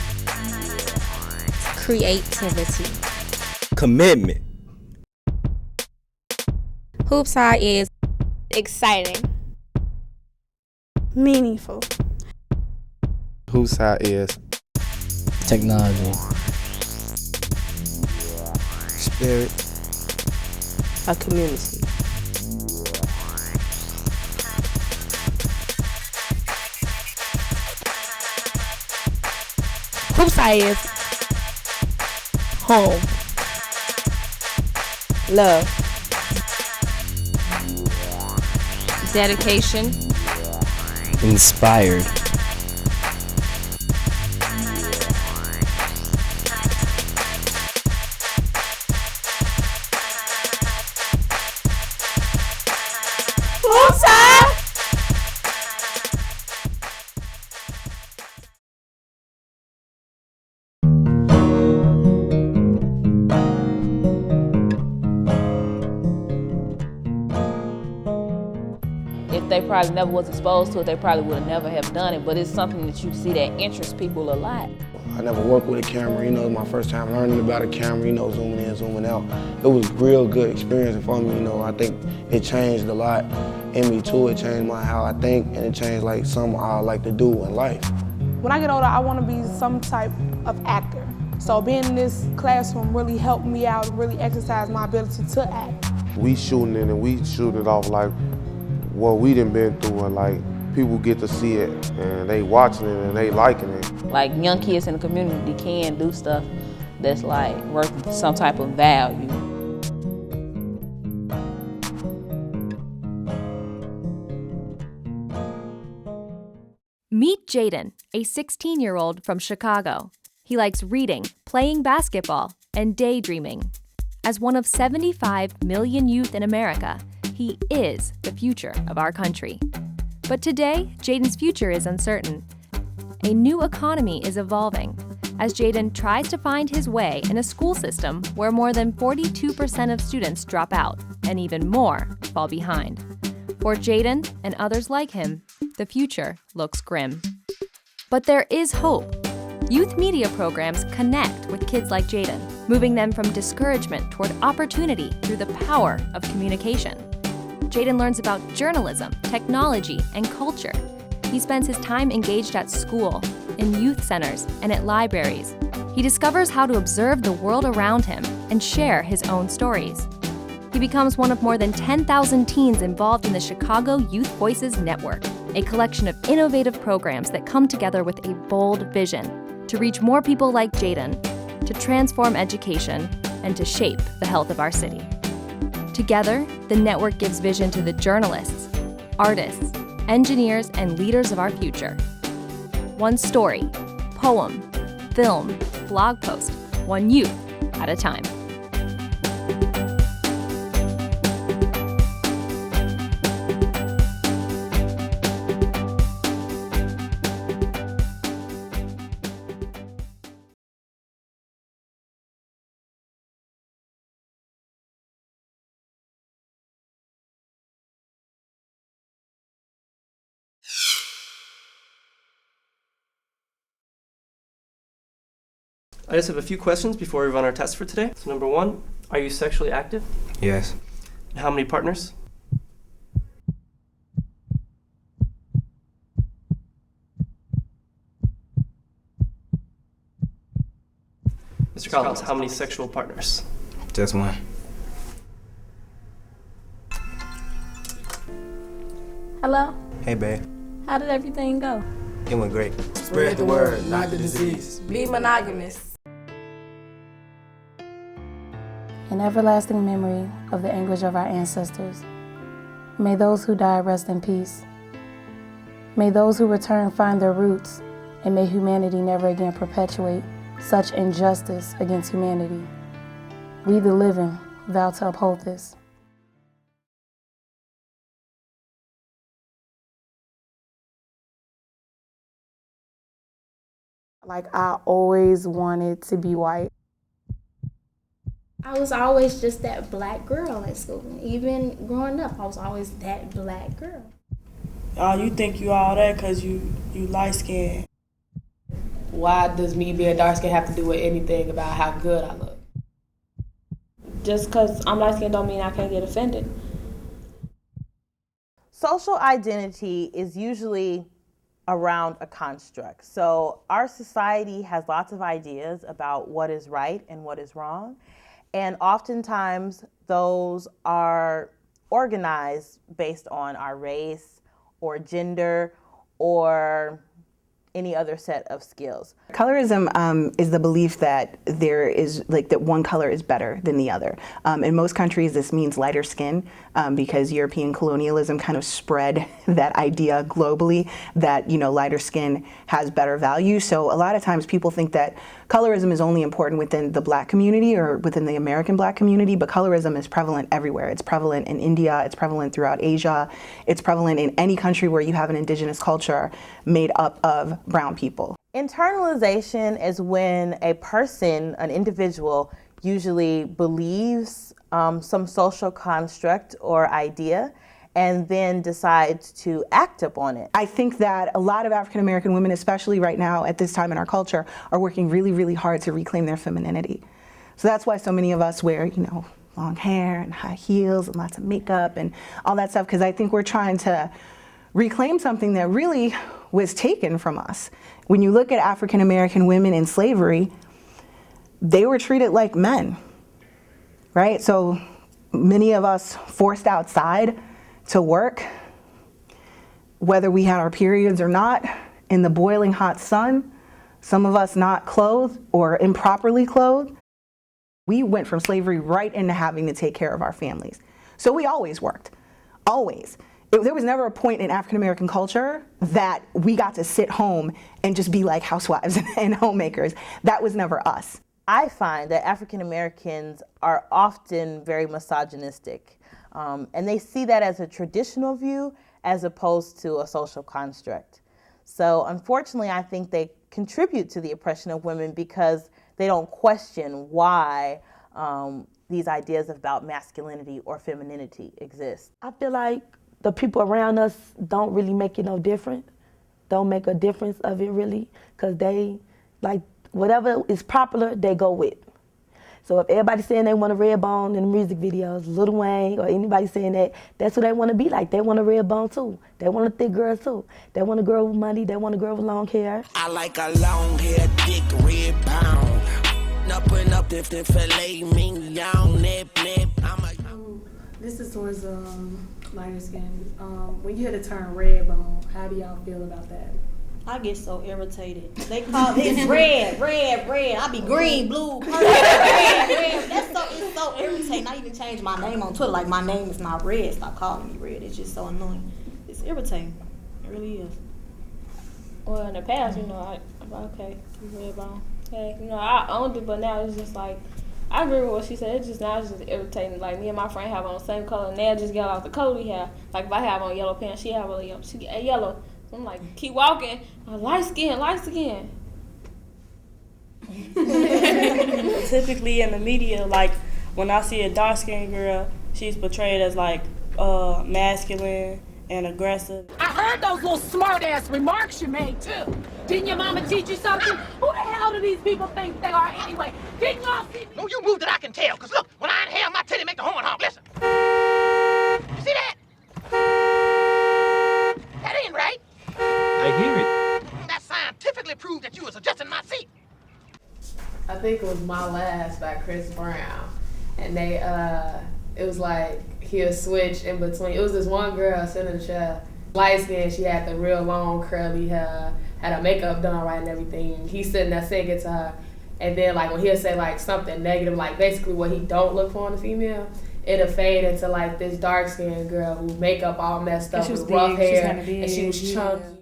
creativity, commitment. Hoops High is exciting, meaningful. Hoops High is technology, spirit, a community. Hoops High is home, love, dedication, inspired, Hoops High. If they probably never was exposed to it, they probably would have never have done it, but it's something that you see that interests people a lot. I never worked with a camera, you know, my first time learning about a camera, you know, zooming in, zooming out. It was a real good experience for me, you know. I think it changed a lot in me too. It changed how I think, and it changed like something I like to do in life. When I get older, I want to be some type of actor. So being in this classroom really helped me out, really exercise my ability to act. We shooting it and we shooting it off like what we done been through, and like people get to see it and they watching it and they liking it. Like young kids in the community can do stuff that's like worth some type of value. Meet Jaden, a 16-year-old from Chicago. He likes reading, playing basketball, and daydreaming. As one of 75 million youth in America, he is the future of our country. But today, Jaden's future is uncertain. A new economy is evolving as Jaden tries to find his way in a school system where more than 42% of students drop out and even more fall behind. For Jaden and others like him, the future looks grim. But there is hope. Youth media programs connect with kids like Jaden, moving them from discouragement toward opportunity through the power of communication. Jaden learns about journalism, technology, and culture. He spends his time engaged at school, in youth centers, and at libraries. He discovers how to observe the world around him and share his own stories. He becomes one of more than 10,000 teens involved in the Chicago Youth Voices Network, a collection of innovative programs that come together with a bold vision to reach more people like Jaden, to transform education, and to shape the health of our city. Together, the network gives vision to the journalists, artists, engineers, and leaders of our future. One story, poem, film, blog post, one youth at a time. I just have a few questions before we run our test for today. So number one, are you sexually active? Yes. And how many partners? Mr. Collins, how many sexual partners? Just one. Hello? Hey, babe. How did everything go? It went great. Spread the word, not the disease. Be monogamous. An everlasting memory of the anguish of our ancestors. May those who died rest in peace. May those who return find their roots, and may humanity never again perpetuate such injustice against humanity. We the living vow to uphold this. Like, I always wanted to be white. I was always just that black girl at school. Even growing up, I was always that black girl. You think you all that because you light-skinned. Why does me being dark-skinned have to do with anything about how good I look? Just because I'm light-skinned don't mean I can't get offended. Social identity is usually around a construct. So our society has lots of ideas about what is right and what is wrong. And oftentimes those are organized based on our race or gender or any other set of skills. Colorism is the belief that there is that one color is better than the other. In most countries, this means lighter skin because European colonialism kind of spread that idea globally that lighter skin has better value. So a lot of times people think that colorism is only important within the black community or within the American black community, but colorism is prevalent everywhere. It's prevalent in India, it's prevalent throughout Asia, it's prevalent in any country where you have an indigenous culture made up of brown people. Internalization is when a person, an individual, usually believes some social construct or idea and then decides to act upon it. I think that a lot of African American women, especially right now at this time in our culture, are working really, really hard to reclaim their femininity. So that's why so many of us wear, long hair and high heels and lots of makeup and all that stuff, because I think we're trying to reclaim something that really was taken from us. When you look at African American women in slavery, they were treated like men, right? So many of us forced outside to work, whether we had our periods or not, in the boiling hot sun, some of us not clothed or improperly clothed. We went from slavery right into having to take care of our families. So we always worked, always. There was never a point in African American culture that we got to sit home and just be like housewives and homemakers. That was never us. I find that African Americans are often very misogynistic. And they see that as a traditional view as opposed to a social construct. So unfortunately, I think they contribute to the oppression of women because they don't question why these ideas about masculinity or femininity exist. I feel like the people around us don't really make it no different, don't make a difference of it really, because they, whatever is popular, they go with. So if everybody's saying they want a red bone in the music videos, Lil Wayne or anybody saying that, that's what they want to be like. They want a red bone too. They want a thick girl too. They want a girl with money. They want a girl with long hair. I like a long hair, thick red bone. Up and up, if they fillet me down, nip. This is towards lighter skin. When you hear the term red bone, how do y'all feel about that? I get so irritated. They call it red. I be green, blue, purple, red. It's so irritating. I even changed my name on Twitter. Like, my name is not red. Stop calling me red. It's just so annoying. It's irritating. It really is. Well, in the past, okay, red bone. Okay, I owned it, but now it's just like, I agree with what she said. It's just irritating. Like, me and my friend have on the same color, and they just get out the color we have. Like, if I have on yellow pants, she have on yellow. So I'm like, keep walking. Light skin. Typically in the media, like when I see a dark-skinned girl, she's portrayed as masculine and aggressive. I heard those little smart-ass remarks you made too. Didn't your mama teach you something? Who the hell do these people think they are anyway? Didn't y'all see me? No, you move that I can tell, because look, when I inhale, my titty make the horn honk. Listen. You see that? That ain't right. I hear it. That scientifically proved that you was adjusting my seat. I think it was My Last by Chris Brown. And it was like he'll switch in between. It was this one girl sitting in the chair. Light skin, she had the real long curly hair, had her makeup done right and everything. He's sitting there singing to her. And then like when he'll say like something negative, like basically what he don't look for in a female, it'll fade into like this dark skinned girl who makeup all messed up with rough hair and she was chunky.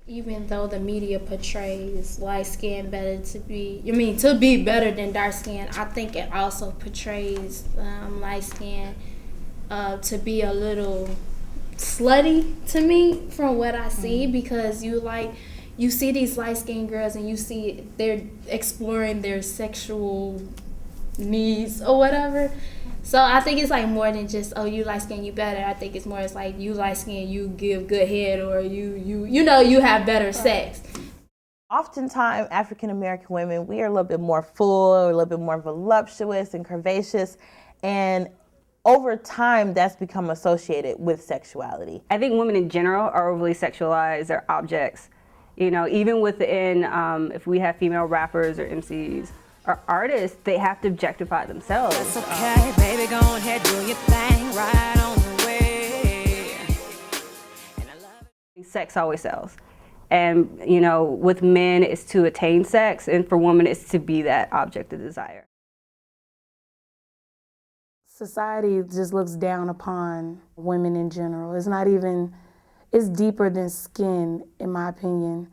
Even though the media portrays light skin better to be better than dark skin, I think it also portrays light skin to be a little slutty to me from what I see, because you see these light skinned girls and you see they're exploring their sexual needs or whatever. So I think it's like more than just, oh, you light skin, you better. I think it's more, it's like you light skin, you give good head, or you have better sex. Oftentimes, African American women, we are a little bit more full, a little bit more voluptuous and curvaceous, and over time, that's become associated with sexuality. I think women in general are overly sexualized. They're objects. You know, even within, if we have female rappers or MCs or artists, they have to objectify themselves. That's okay, baby, go ahead, do your thing, right on the way. Sex always sells. And, you know, with men, it's to attain sex, and for women, it's to be that object of desire. Society just looks down upon women in general. It's not even, it's deeper than skin, in my opinion.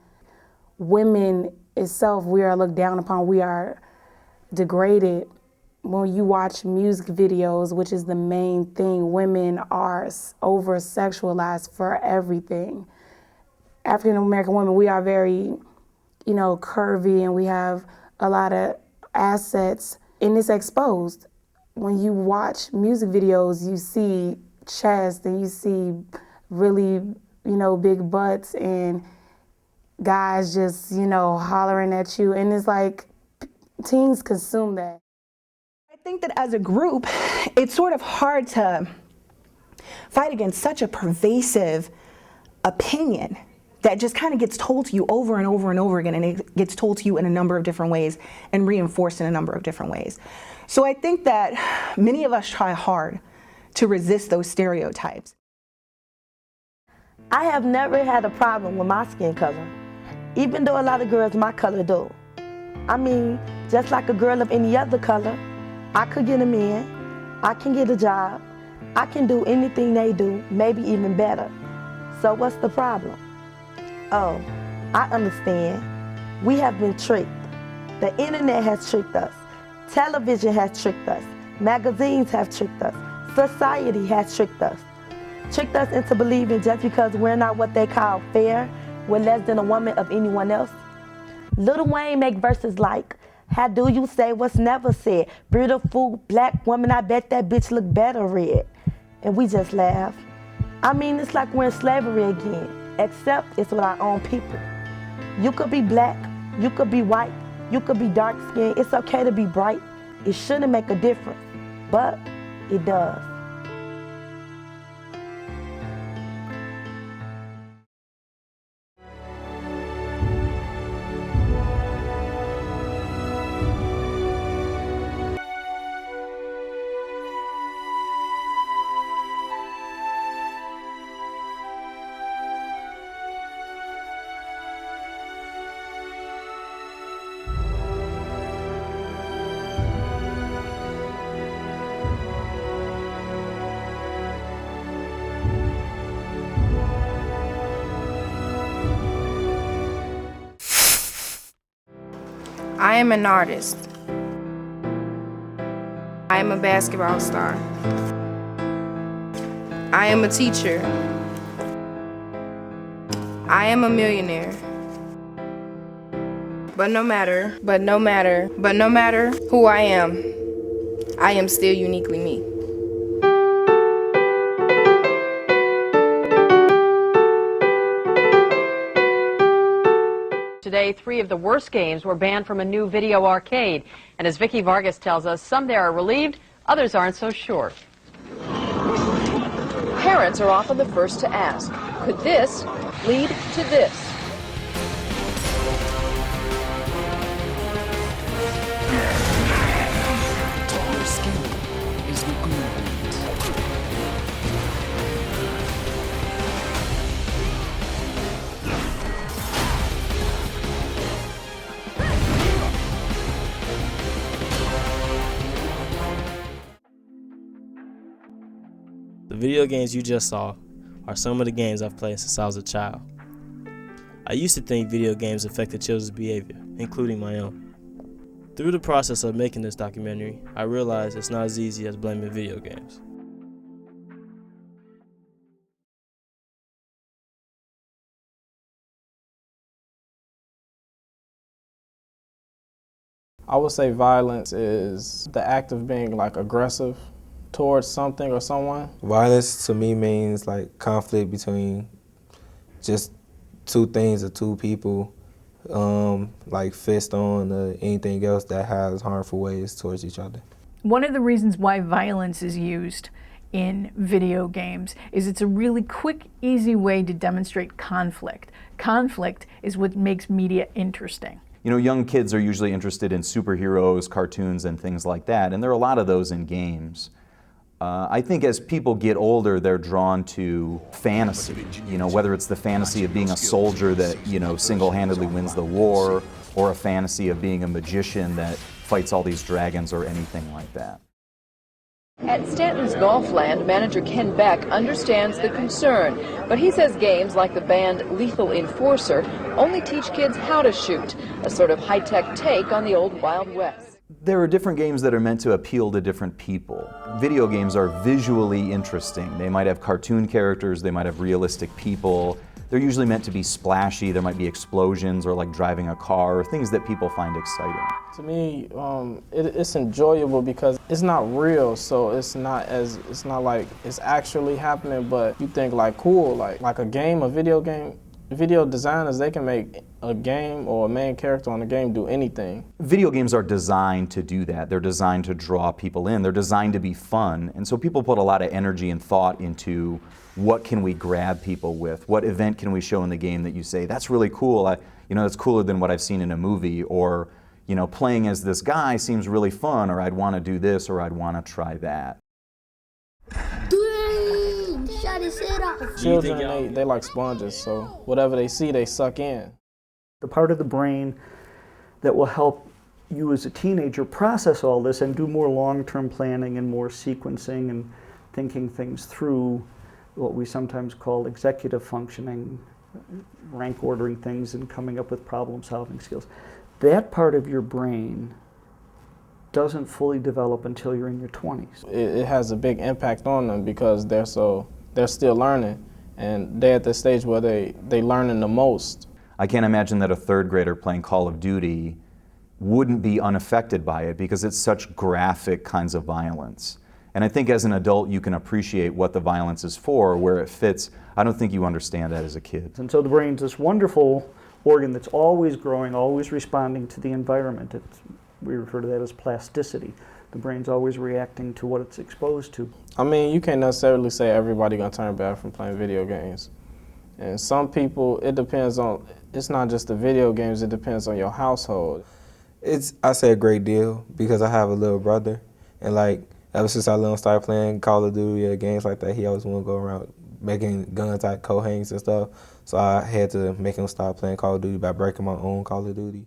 Women itself, we are looked down upon. We are degraded. When you watch music videos, which is the main thing, women are over-sexualized for everything. African American women, we are very, curvy, and we have a lot of assets, and it's exposed. When you watch music videos, you see chest and you see really, big butts and guys just, hollering at you. And it's like teens consume that. I think that as a group, it's sort of hard to fight against such a pervasive opinion that just kind of gets told to you over and over and over again, and it gets told to you in a number of different ways and reinforced in a number of different ways. So I think that many of us try hard to resist those stereotypes. I have never had a problem with my skin color, even though a lot of girls my color do. I mean, just like a girl of any other color, I could get a man, I can get a job, I can do anything they do, maybe even better. So what's the problem? Oh, I understand. We have been tricked. The internet has tricked us. Television has tricked us. Magazines have tricked us. Society has tricked us. Tricked us into believing just because we're not what they call fair, we're less than a woman of anyone else. Lil Wayne make verses like, how do you say what's never said? Beautiful black woman, I bet that bitch look better red. And we just laugh. I mean, it's like we're in slavery again, except it's with our own people. You could be black, you could be white, you could be dark skinned. It's okay to be bright. It shouldn't make a difference, but it does. I am an artist. I am a basketball star. I am a teacher. I am a millionaire. But no matter who I am still uniquely me. Today, 3 of the worst games were banned from a new video arcade. And as Vicky Vargas tells us, some there are relieved, others aren't so sure. Parents are often the first to ask, could this lead to this? video games you just saw are some of the games I've played since I was a child. I used to think video games affected children's behavior, including my own. Through the process of making this documentary, I realized it's not as easy as blaming video games. I would say violence is the act of being like aggressive towards something or someone. Violence to me means like conflict between just two things or two people, like fist on or anything else that has harmful ways towards each other. One of the reasons why violence is used in video games is it's a really quick, easy way to demonstrate conflict. Conflict is what makes media interesting. You know, young kids are usually interested in superheroes, cartoons, and things like that, and there are a lot of those in games. I think as people get older, they're drawn to fantasy, you know, whether it's the fantasy of being a soldier that, you know, single-handedly wins the war, or a fantasy of being a magician that fights all these dragons or anything like that. At Stanton's Golfland, manager Ken Beck understands the concern, but he says games like the banned Lethal Enforcer only teach kids how to shoot, a sort of high-tech take on the old Wild West. There are different games that are meant to appeal to different people. Video games are visually interesting. They might have cartoon characters, they might have realistic people. They're usually meant to be splashy. There might be explosions or like driving a car, or things that people find exciting. To me, it's enjoyable because it's not real, so it's not like it's actually happening, but you think like cool, like a game, a video game. Video designers, they can make a game or a main character on a game do anything. Video games are designed to do that. They're designed to draw people in. They're designed to be fun. And so people put a lot of energy and thought into what can we grab people with? What event can we show in the game that you say, that's really cool, you know, that's cooler than what I've seen in a movie, or, you know, playing as this guy seems really fun, or I'd want to do this, or I'd want to try that. Shut his head off. Children, they like sponges, so whatever they see, they suck in. The part of the brain that will help you as a teenager process all this and do more long-term planning and more sequencing and thinking things through, what we sometimes call executive functioning, rank ordering things and coming up with problem-solving skills. That part of your brain doesn't fully develop until you're in your 20s. It has a big impact on them because they're still learning, and they're at the stage where they learning the most. I can't imagine that a third grader playing Call of Duty wouldn't be unaffected by it because it's such graphic kinds of violence. And I think as an adult you can appreciate what the violence is for, where it fits. I don't think you understand that as a kid. And so the brain's this wonderful organ that's always growing, always responding to the environment. We refer to that as plasticity. The brain's always reacting to what it's exposed to. I mean, you can't necessarily say everybody gonna turn bad from playing video games. And some people, it depends on, it's not just the video games, it depends on your household. I say a great deal because I have a little brother, and like ever since I let him start playing Call of Duty or games like that, he always want to go around making guns like coat hangers and stuff. So I had to make him start playing Call of Duty by breaking my own Call of Duty.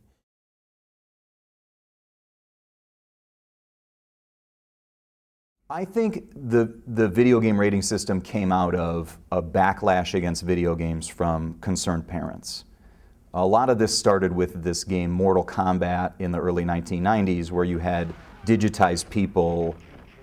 I think the video game rating system came out of a backlash against video games from concerned parents. A lot of this started with this game Mortal Kombat in the early 1990s, where you had digitized people,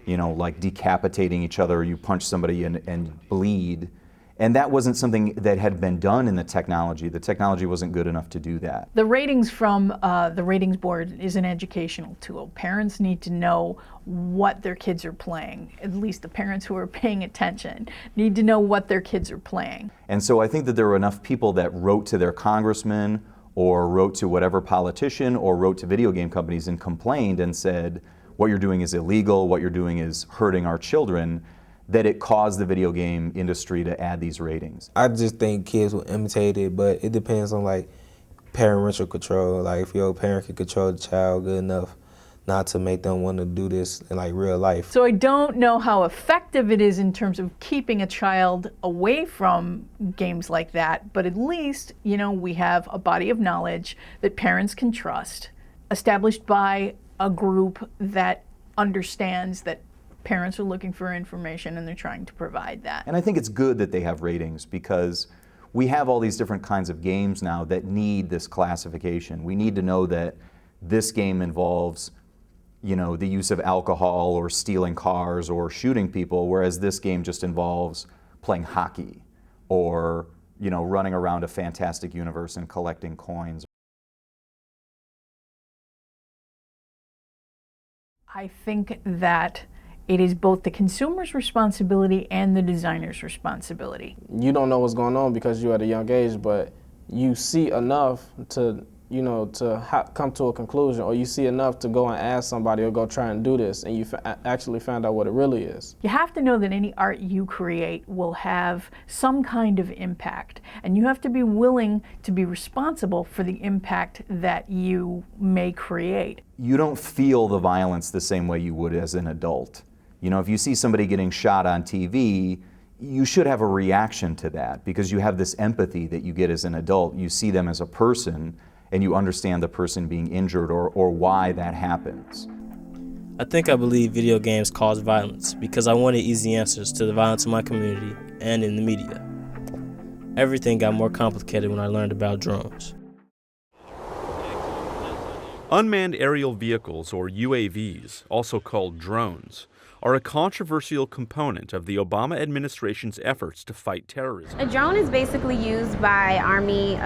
you know, like decapitating each other, you punch somebody and bleed. And that wasn't something that had been done in the technology. The technology wasn't good enough to do that. The ratings from the ratings board is an educational tool. Parents need to know what their kids are playing. At least the parents who are paying attention need to know what their kids are playing. And so I think that there were enough people that wrote to their congressman or wrote to whatever politician or wrote to video game companies and complained and said, what you're doing is illegal, what you're doing is hurting our children, that it caused the video game industry to add these ratings. I just think kids will imitate it, but it depends on like parental control. Like if your parent can control the child good enough not to make them want to do this in like real life. So I don't know how effective it is in terms of keeping a child away from games like that, but at least, you know, we have a body of knowledge that parents can trust, established by a group that understands that Parents are looking for information and they're trying to provide that. And I think it's good that they have ratings because we have all these different kinds of games now that need this classification. We need to know that this game involves, you know, the use of alcohol or stealing cars or shooting people, whereas this game just involves playing hockey or, you know, running around a fantastic universe and collecting coins. I think that it is both the consumer's responsibility and the designer's responsibility. You don't know what's going on because you're at a young age, but you see enough to, you know, to come to a conclusion, or you see enough to go and ask somebody or go try and do this, and you actually found out what it really is. You have to know that any art you create will have some kind of impact, and you have to be willing to be responsible for the impact that you may create. You don't feel the violence the same way you would as an adult. You know, if you see somebody getting shot on TV, you should have a reaction to that because you have this empathy that you get as an adult. You see them as a person and you understand the person being injured or why that happens. I think I believe video games cause violence because I wanted easy answers to the violence in my community and in the media. Everything got more complicated when I learned about drones. Unmanned aerial vehicles, or UAVs, also called drones, are a controversial component of the Obama administration's efforts to fight terrorism. A drone is basically used by Army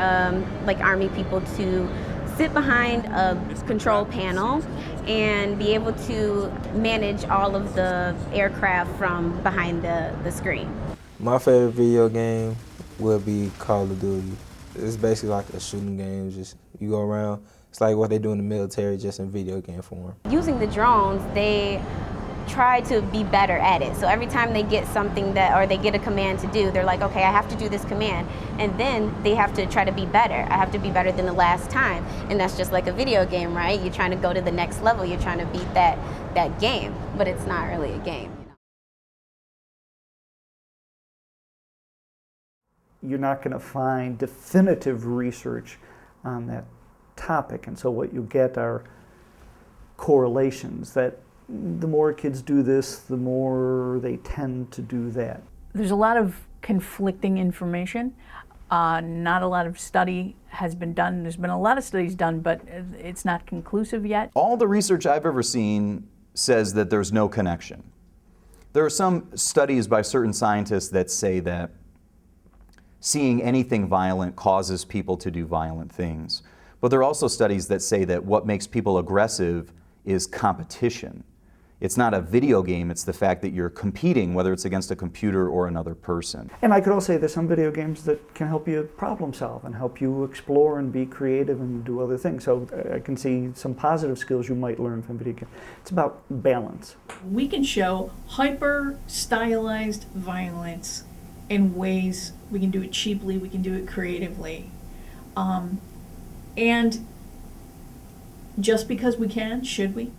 people to sit behind a control panel and be able to manage all of the aircraft from behind the screen. My favorite video game would be Call of Duty. It's basically like a shooting game, just you go around. It's like what they do in the military, just in video game form. Using the drones, they try to be better at it. So every time they get something or they get a command to do, they're like, okay, I have to do this command. And then they have to try to be better. I have to be better than the last time. And that's just like a video game, right? You're trying to go to the next level. You're trying to beat that game, but it's not really a game. You're not going to find definitive research on that topic. And so what you get are correlations that the more kids do this, the more they tend to do that. There's a lot of conflicting information. Not a lot of study has been done. There's been a lot of studies done, but it's not conclusive yet. All the research I've ever seen says that there's no connection. There are some studies by certain scientists that say that seeing anything violent causes people to do violent things. But there are also studies that say that what makes people aggressive is competition. It's not a video game, it's the fact that you're competing, whether it's against a computer or another person. And I could also say there's some video games that can help you problem solve and help you explore and be creative and do other things. So I can see some positive skills you might learn from video games. It's about balance. We can show hyper stylized violence in ways. We can do it cheaply, we can do it creatively. And just because we can, should we?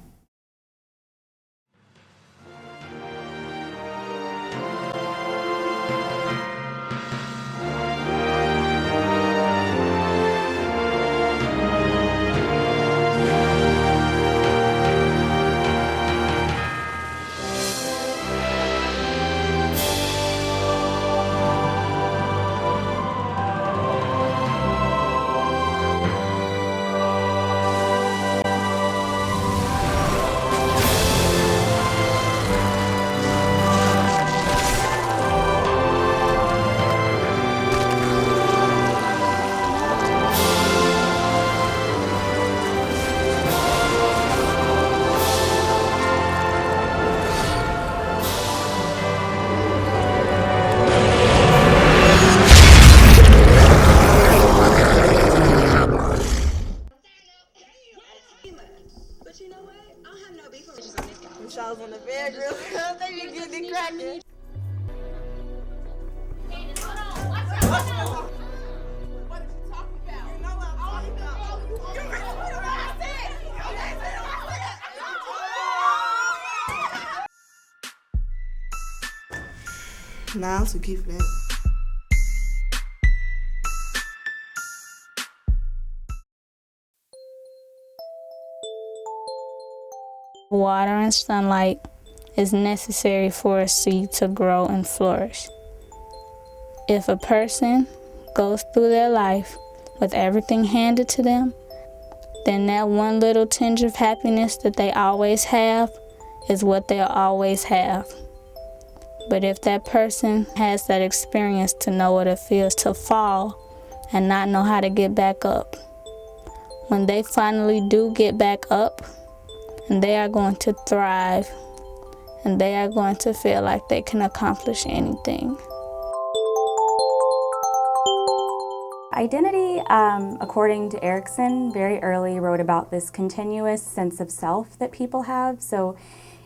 Nah, I'm too cute for that. Water and sunlight is necessary for a seed to grow and flourish. If a person goes through their life with everything handed to them, then that one little tinge of happiness that they always have is what they'll always have. But if that person has that experience to know what it feels to fall and not know how to get back up, when they finally do get back up, they are going to thrive, and they are going to feel like they can accomplish anything. Identity, according to Erickson, very early wrote about this continuous sense of self that people have. So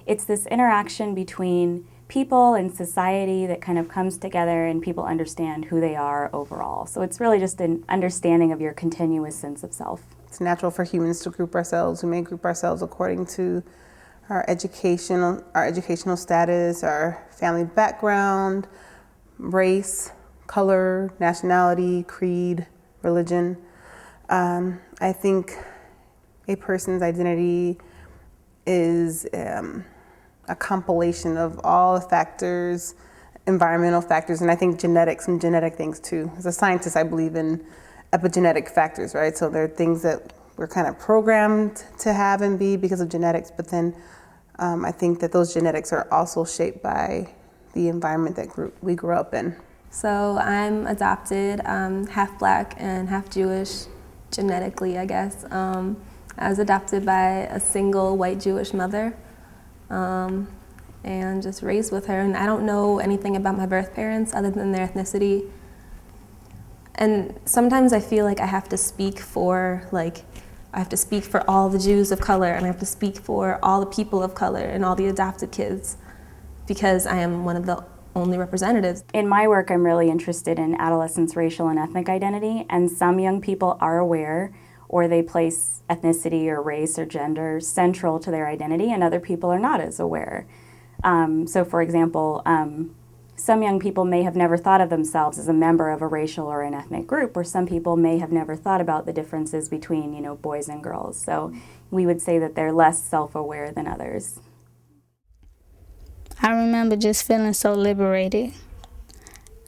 it's this interaction between people and society that kind of comes together and people understand who they are overall. So it's really just an understanding of your continuous sense of self. It's natural for humans to group ourselves. We may group ourselves according to our educational status, our family background, race, color, nationality, creed, religion. I think a person's identity is a compilation of all the factors, environmental factors, and I think genetics and genetic things too. As a scientist, I believe in epigenetic factors, right? So there are things that we're kind of programmed to have and be because of genetics, but then I think that those genetics are also shaped by the environment that we grew up in. So I'm adopted, half black and half Jewish, genetically, I guess. I was adopted by a single white Jewish mother and just raised with her. And I don't know anything about my birth parents other than their ethnicity. And sometimes I feel like I have to speak for all the Jews of color, and I have to speak for all the people of color and all the adopted kids because I am one of the only representatives. In my work, I'm really interested in adolescents' racial and ethnic identity, and some young people are aware, or they place ethnicity or race or gender central to their identity, and other people are not as aware. So for example, some young people may have never thought of themselves as a member of a racial or an ethnic group, or some people may have never thought about the differences between, boys and girls. So we would say that they're less self-aware than others. I remember just feeling so liberated.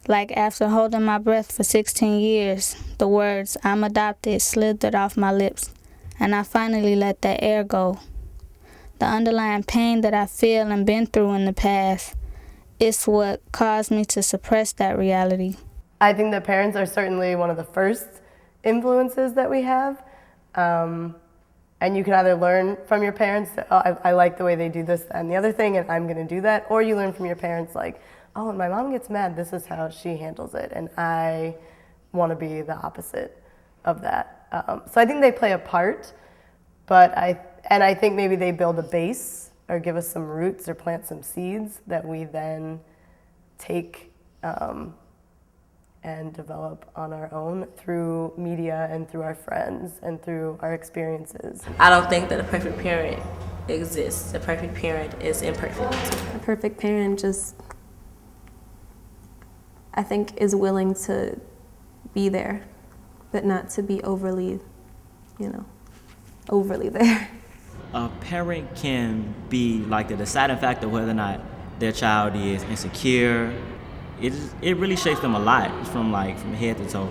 Like after holding my breath for 16 years, the words, "I'm adopted," slithered off my lips, and I finally let that air go. The underlying pain that I feel and been through in the past, it's what caused me to suppress that reality. I think that parents are certainly one of the first influences that we have. And you can either learn from your parents, I like the way they do this and the other thing, and I'm gonna do that, or you learn from your parents like, oh, when my mom gets mad, this is how she handles it, and I wanna be the opposite of that. So I think they play a part, but I think maybe they build a base or give us some roots or plant some seeds that we then take and develop on our own through media and through our friends and through our experiences. I don't think that a perfect parent exists. A perfect parent is imperfect. A perfect parent just, I think, is willing to be there, but not to be overly there. A parent can be like the deciding factor whether or not their child is insecure. It really shapes them a lot from head to toe.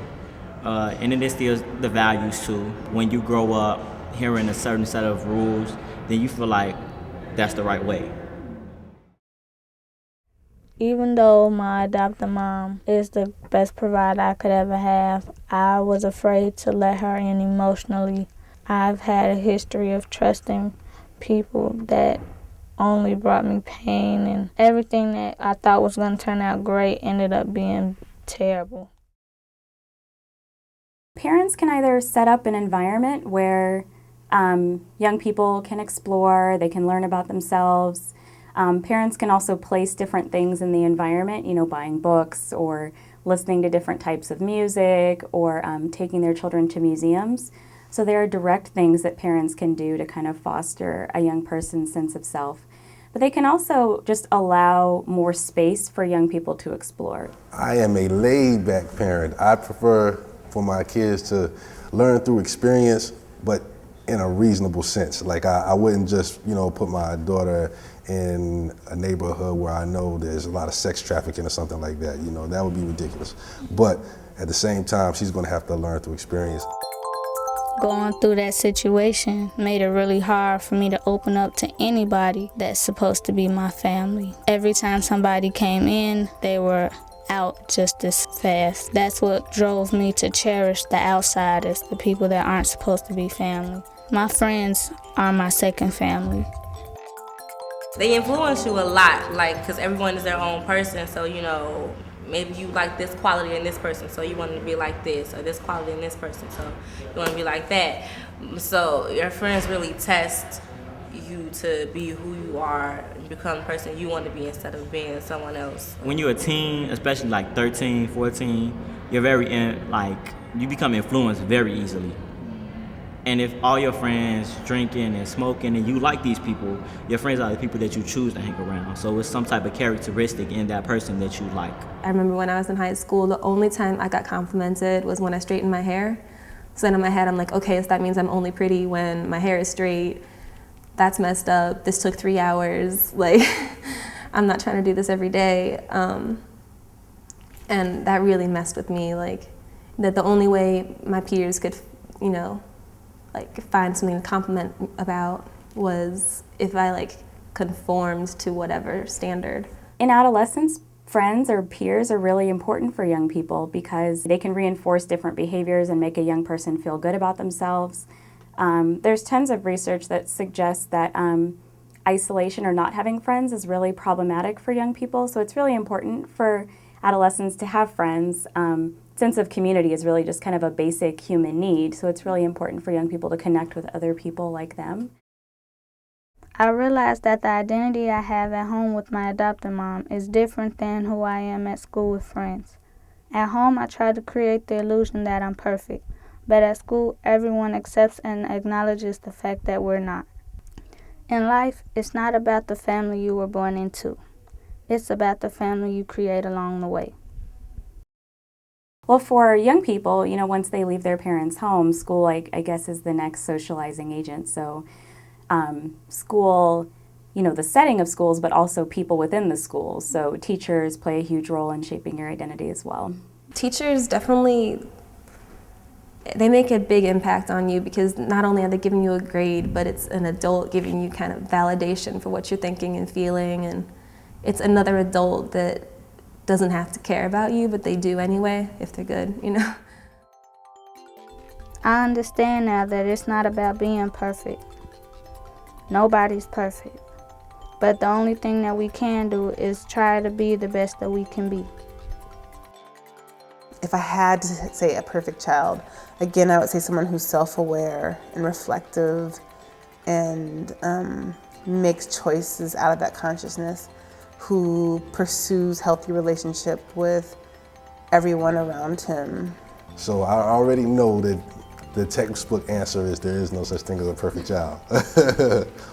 And it instills the values too. When you grow up hearing a certain set of rules, then you feel like that's the right way. Even though my adopted mom is the best provider I could ever have, I was afraid to let her in emotionally. I've had a history of trusting people that only brought me pain, and everything that I thought was going to turn out great ended up being terrible. Parents can either set up an environment where young people can explore, they can learn about themselves. Parents can also place different things in the environment, buying books or listening to different types of music or taking their children to museums. So there are direct things that parents can do to kind of foster a young person's sense of self. But they can also just allow more space for young people to explore. I am a laid-back parent. I prefer for my kids to learn through experience, but in a reasonable sense. Like I wouldn't just, put my daughter in a neighborhood where I know there's a lot of sex trafficking or something like that. That would be ridiculous. But at the same time, she's gonna have to learn through experience. Going through that situation made it really hard for me to open up to anybody that's supposed to be my family. Every time somebody came in, they were out just as fast. That's what drove me to cherish the outsiders, the people that aren't supposed to be family. My friends are my second family. They influence you a lot, because everyone is their own person, so maybe you like this quality in this person, so you want to be like this, or this quality in this person, so you want to be like that. So your friends really test you to be who you are and become the person you want to be instead of being someone else. When you're a teen, especially 13, 14, you're you become influenced very easily. And if all your friends drinking and smoking and you like these people, your friends are the people that you choose to hang around. So it's some type of characteristic in that person that you like. I remember when I was in high school, the only time I got complimented was when I straightened my hair. So then in my head, I'm like, okay, so that means I'm only pretty when my hair is straight. That's messed up. This took 3 hours. I'm not trying to do this every day. And that really messed with me. That the only way my peers could, find something to compliment about was if I conformed to whatever standard. In adolescence, friends or peers are really important for young people because they can reinforce different behaviors and make a young person feel good about themselves. There's tons of research that suggests that isolation or not having friends is really problematic for young people, so it's really important for adolescents to have friends. Sense of community is really just kind of a basic human need, so it's really important for young people to connect with other people like them. I realized that the identity I have at home with my adopted mom is different than who I am at school with friends. At home, I try to create the illusion that I'm perfect, but at school, everyone accepts and acknowledges the fact that we're not. In life, it's not about the family you were born into. It's about the family you create along the way. Well, for young people, once they leave their parents' home, school, I guess, is the next socializing agent. So school, the setting of schools, but also people within the schools. So teachers play a huge role in shaping your identity as well. Teachers definitely, they make a big impact on you because not only are they giving you a grade, but it's an adult giving you kind of validation for what you're thinking and feeling, and it's another adult that doesn't have to care about you, but they do anyway if they're good, I understand now that it's not about being perfect. Nobody's perfect. But the only thing that we can do is try to be the best that we can be. If I had to say a perfect child, again, I would say someone who's self-aware and reflective and makes choices out of that consciousness, who pursues healthy relationship with everyone around him. So I already know that the textbook answer is there is no such thing as a perfect child.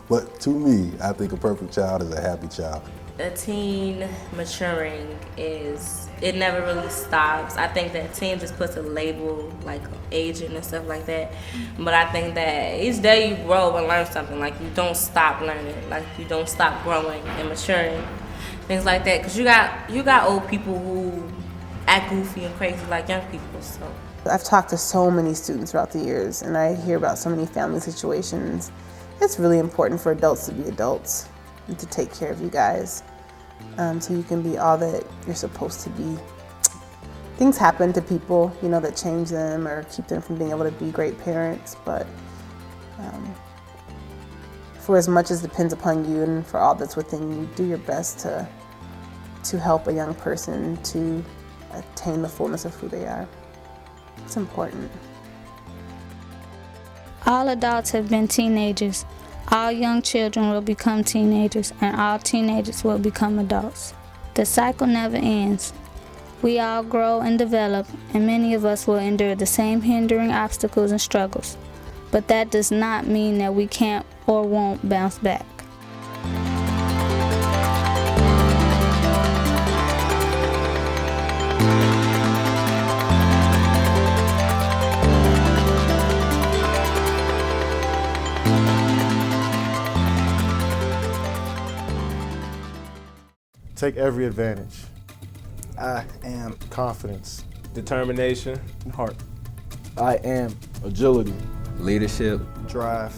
But to me, I think a perfect child is a happy child. A teen maturing it never really stops. I think that teen just puts a label like aging and stuff like that. But I think that each day you grow and learn something. You don't stop learning. You don't stop growing and maturing. Things like that, because you got old people who act goofy and crazy like young people. So I've talked to so many students throughout the years, and I hear about so many family situations. It's really important for adults to be adults and to take care of you guys, so you can be all that you're supposed to be. Things happen to people, that change them or keep them from being able to be great parents, but for as much as depends upon you and for all that's within you, do your best to help a young person to attain the fullness of who they are. It's important. All adults have been teenagers. All young children will become teenagers, and all teenagers will become adults. The cycle never ends. We all grow and develop, and many of us will endure the same hindering obstacles and struggles. But that does not mean that we can't or won't bounce back. Take every advantage. I am confidence, determination, and heart. I am agility, leadership, drive.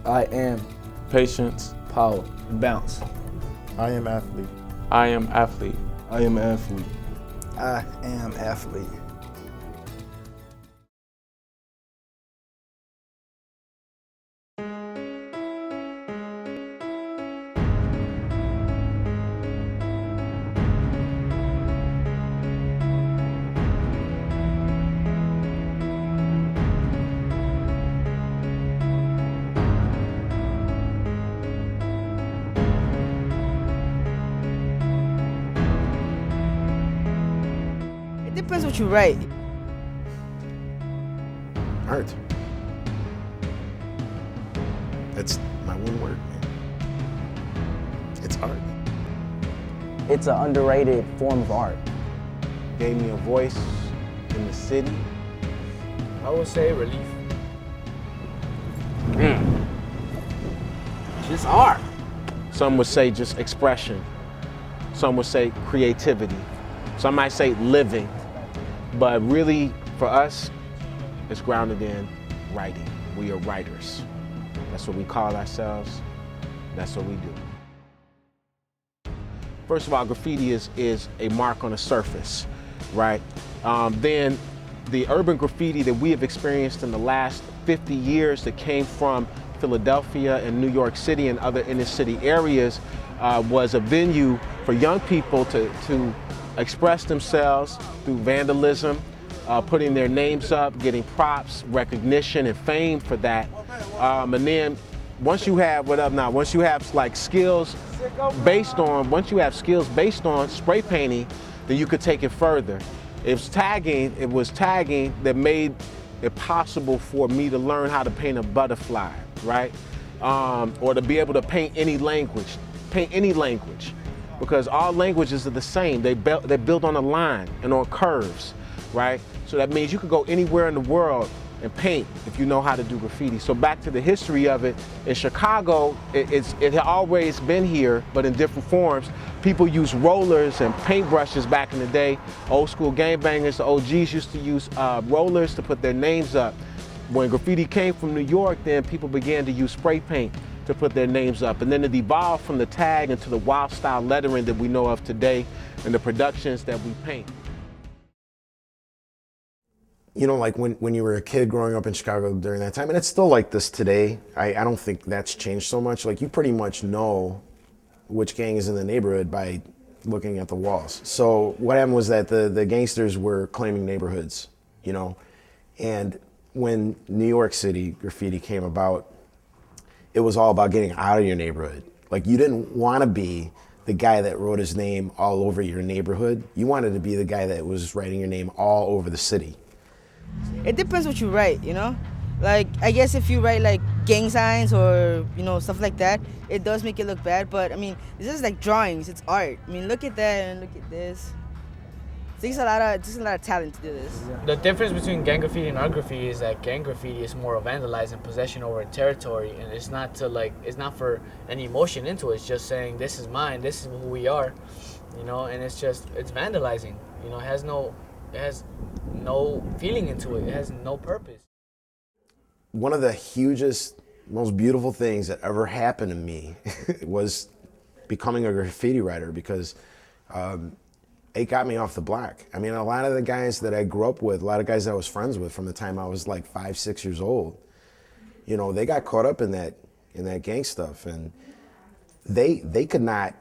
I am patience, power, and balance. I am athlete. I am athlete. I am athlete. I am athlete. It depends what you write. Art. That's my one word, man. It's art. It's an underrated form of art. Gave me a voice in the city. I would say relief. Just art. Some would say just expression. Some would say creativity. Some might say living. But really, for us, it's grounded in writing. We are writers. That's what we call ourselves. That's what we do. First of all, graffiti is a mark on a surface, right? Then the urban graffiti that we have experienced in the last 50 years that came from Philadelphia and New York City and other inner city areas was a venue for young people to express themselves through vandalism, putting their names up, getting props, recognition, and fame for that. And then once you have, once you have like skills based on spray painting, then you could take it further. It was tagging that made it possible for me to learn how to paint a butterfly, right? Or to be able to paint any language. Because all languages are the same. They're built on a line and on curves, right? So that means you could go anywhere in the world and paint if you know how to do graffiti. So back to the history of it, in Chicago, it had always been here, but in different forms. People used rollers and paintbrushes back in the day. Old school gangbangers, the OGs used to use rollers to put their names up. When graffiti came from New York, then people began to use spray paint to put their names up. And then it evolved from the tag into the wild style lettering that we know of today and the productions that we paint. You know, like when you were a kid growing up in Chicago during that time, and it's still like this today, I don't think that's changed so much. Like you pretty much know which gang is in the neighborhood by looking at the walls. So what happened was that the gangsters were claiming neighborhoods, you know, and when New York City graffiti came about, it was all about getting out of your neighborhood. Like you didn't want to be the guy that wrote his name all over your neighborhood. You wanted to be the guy that was writing your name all over the city. It depends what you write, you know? Like, I guess if you write like gang signs or, you know, stuff like that, it does make it look bad, but I mean, this is like drawings, it's art. I mean, look at that and look at this. It takes a lot of talent to do this. The difference between gang graffiti and art graffiti is that gang graffiti is more vandalizing, possession over territory, and it's not for any emotion into it. It's just saying this is mine, this is who we are, you know, and it's vandalizing. You know, it has no feeling into it. It has no purpose. One of the hugest, most beautiful things that ever happened to me was becoming a graffiti writer, because it got me off the block. I mean, a lot of the guys that I grew up with, a lot of guys that I was friends with from the time I was like 5, 6 years old, you know, they got caught up in that gang stuff, and they could not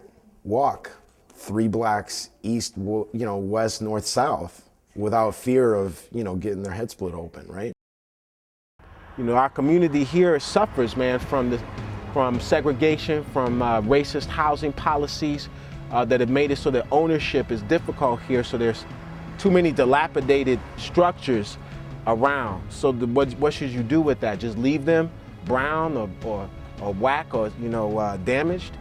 walk 3 blocks east, you know, west, north, south without fear of, you know, getting their head split open, right? You know, our community here suffers, man, from segregation, from racist housing policies that have made it so that ownership is difficult here. So there's too many dilapidated structures around. So what should you do with that? Just leave them brown or whack or, you know, damaged?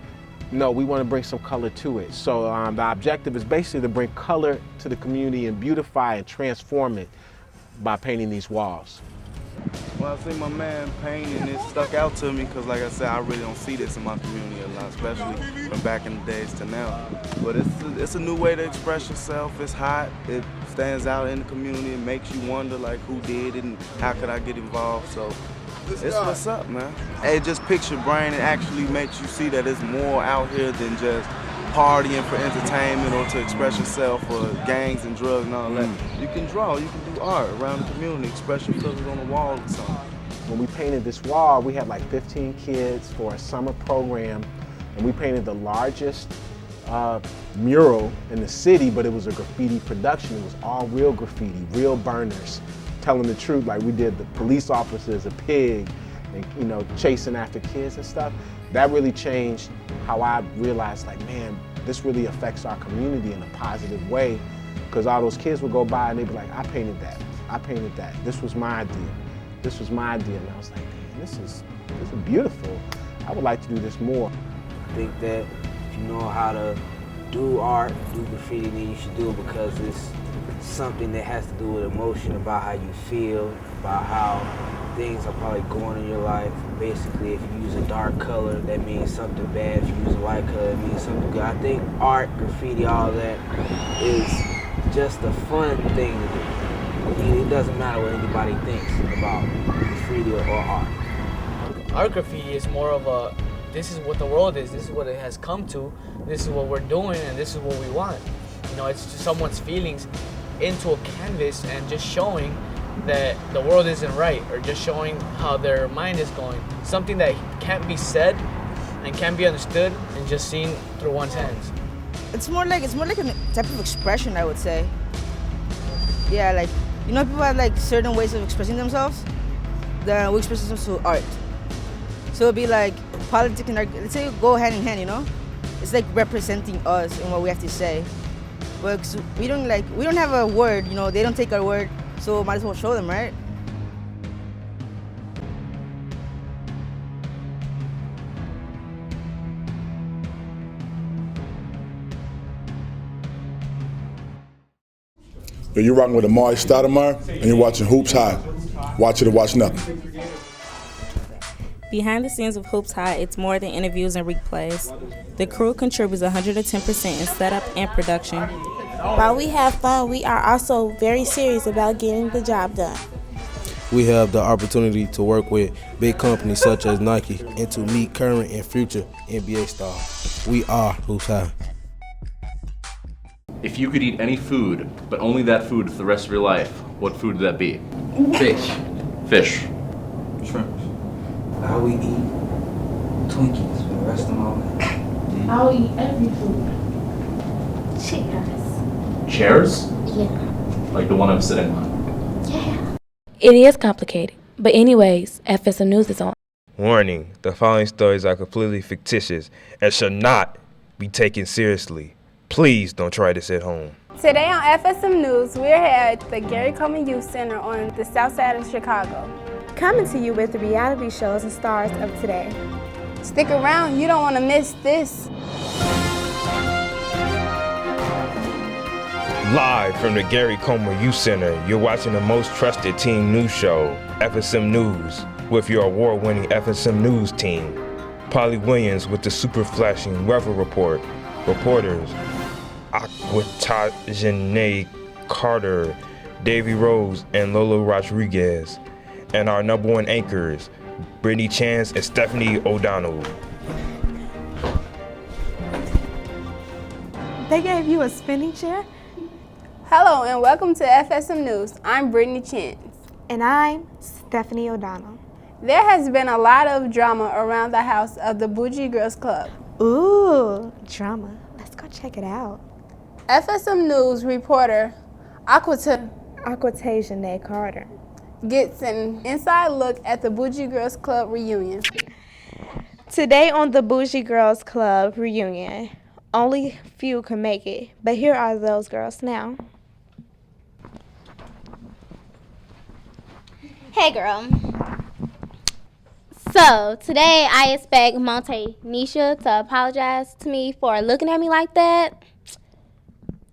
No, we want to bring some color to it. So the objective is basically to bring color to the community and beautify and transform it by painting these walls. Well, I see my man painting, it stuck out to me because, like I said, I really don't see this in my community a lot, especially from back in the days to now. But it's a new way to express yourself. It's hot. It stands out in the community. It makes you wonder, like, who did it and how could I get involved. So it's what's up, man. It just picks your brain and actually makes you see that there's more out here than just partying for entertainment or to express yourself or gangs and drugs and all that. You can draw, you can do art around the community, express your feelings on the wall or something. When we painted this wall, we had like 15 kids for a summer program, and we painted the largest mural in the city, but it was a graffiti production. It was all real graffiti, real burners, telling the truth. Like we did the police officers, a pig, and you know, chasing after kids and stuff. That really changed how I realized, like, man, this really affects our community in a positive way, because all those kids would go by and they'd be like, I painted that, I painted that. This was my idea. This was my idea. And I was like, man, this is beautiful. I would like to do this more. I think that if you know how to do art, do graffiti, then you should do it because it's something that has to do with emotion, about how you feel, about how things are probably going in your life. Basically, if you use a dark color, that means something bad. If you use a light color, it means something good. I think art, graffiti, all that is just a fun thing to do. It doesn't matter what anybody thinks about graffiti or art. Art graffiti is more of a, this is what the world is, this is what it has come to, this is what we're doing, and this is what we want. You know, it's just someone's feelings into a canvas and just showing that the world isn't right, or just showing how their mind is going. Something that can't be said and can't be understood and just seen through one's hands. It's more like a type of expression, I would say. Yeah, like, you know, people have like certain ways of expressing themselves. Then we express themselves through art. So it'd be like politics and art, let's say go hand in hand, you know? It's like representing us and what we have to say. But we don't have a word, you know, they don't take our word, so might as well show them, right? Yo, you're rocking with Amari Stoudemire, and you're watching Hoops High. Watch it or watch nothing. Behind the scenes of Hoops High, it's more than interviews and replays. The crew contributes 110% in setup and production. While we have fun, we are also very serious about getting the job done. We have the opportunity to work with big companies such as Nike and to meet current and future NBA stars. We are Hoops High. If you could eat any food, but only that food for the rest of your life, what food would that be? Fish. Fish. Shrimp. I would eat Twinkies for the rest of my life. I'll eat every food. Chairs? Chairs? Yeah. Like the one I'm sitting on? Yeah. It is complicated, but anyways, FSM News is on. Warning, the following stories are completely fictitious and should not be taken seriously. Please don't try this at home. Today on FSM News, we're here at the Gary Coleman Youth Center on the south side of Chicago. Coming to you with the reality shows and stars of today. Stick around, you don't want to miss this. Live from the Gary Coleman Youth Center, you're watching the most trusted teen news show, FSM News, with your award-winning FSM News team. Polly Williams with the super flashing weather report. Reporters, Aquitagene Carter, Davy Rose, and Lolo Rodriguez. And our number one anchors, Brittany Chance and Stephanie O'Donnell. They gave you a spinning chair? Hello and welcome to FSM News. I'm Brittany Chance. And I'm Stephanie O'Donnell. There has been a lot of drama around the house of the Bougie Girls Club. Ooh, drama. Let's go check it out. FSM News reporter Aquitagene Carter gets an inside look at the Bougie Girls Club reunion. Today on the Bougie Girls Club reunion, only few can make it, but here are those girls now. Hey girl. So today I expect Monte Nisha to apologize to me for looking at me like that.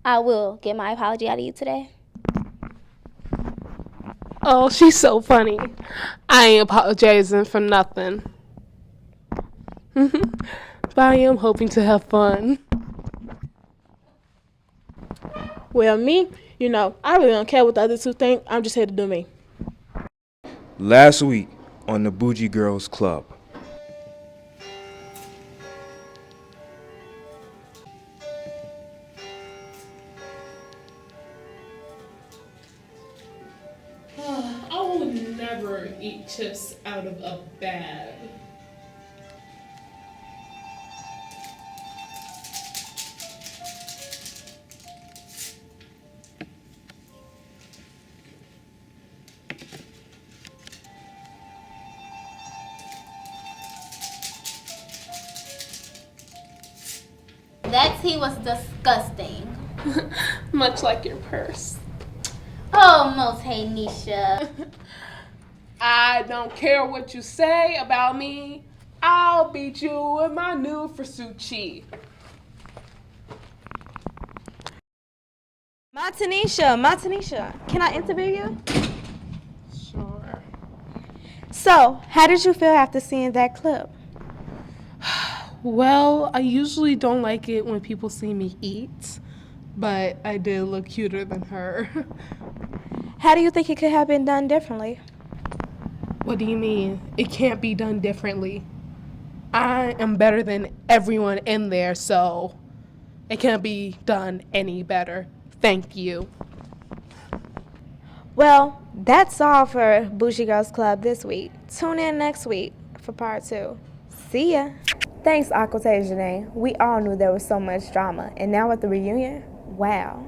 I will get my apology out of you today. Oh, she's so funny. I ain't apologizing for nothing. But I am hoping to have fun. Well, me, I really don't care what the other two think. I'm just here to do me. Last week on the Bougie Girls Club. I would never eat chips out of a bag. That tea was disgusting. Much like your purse. Oh, Mote Nisha. I don't care what you say about me. I'll beat you with my new Versace. Tanisha, can I interview you? Sure. So, how did you feel after seeing that clip? Well, I usually don't like it when people see me eat, but I did look cuter than her. How do you think it could have been done differently? What do you mean? It can't be done differently. I am better than everyone in there, so it can't be done any better. Thank you. Well, that's all for Bougie Girls Club this week. Tune in next week for part 2. See ya. Thanks, Aquitasia. We all knew there was so much drama, and now at the reunion, wow.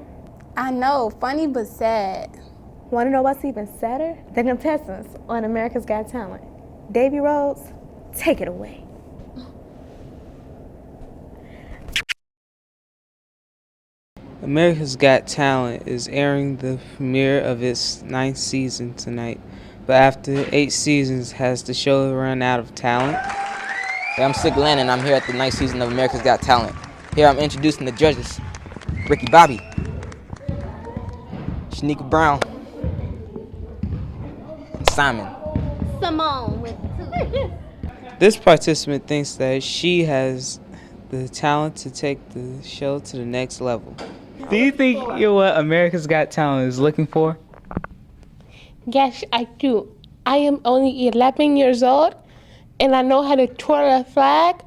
I know, funny but sad. Want to know what's even sadder? The contestants on America's Got Talent. Davy Rhodes, take it away. America's Got Talent is airing the premiere of its 9th season tonight, but after 8 seasons, has the show run out of talent? Hey, I'm Sig Lynn, and I'm here at the 9th season of America's Got Talent. Here I'm introducing the judges: Ricky Bobby, Shanika Brown, and Simon. Simone with 2. This participant thinks that she has the talent to take the show to the next level. Do you think you're what America's Got Talent is looking for? Yes, I do. I am only 11 years old, and I know how to twirl a flag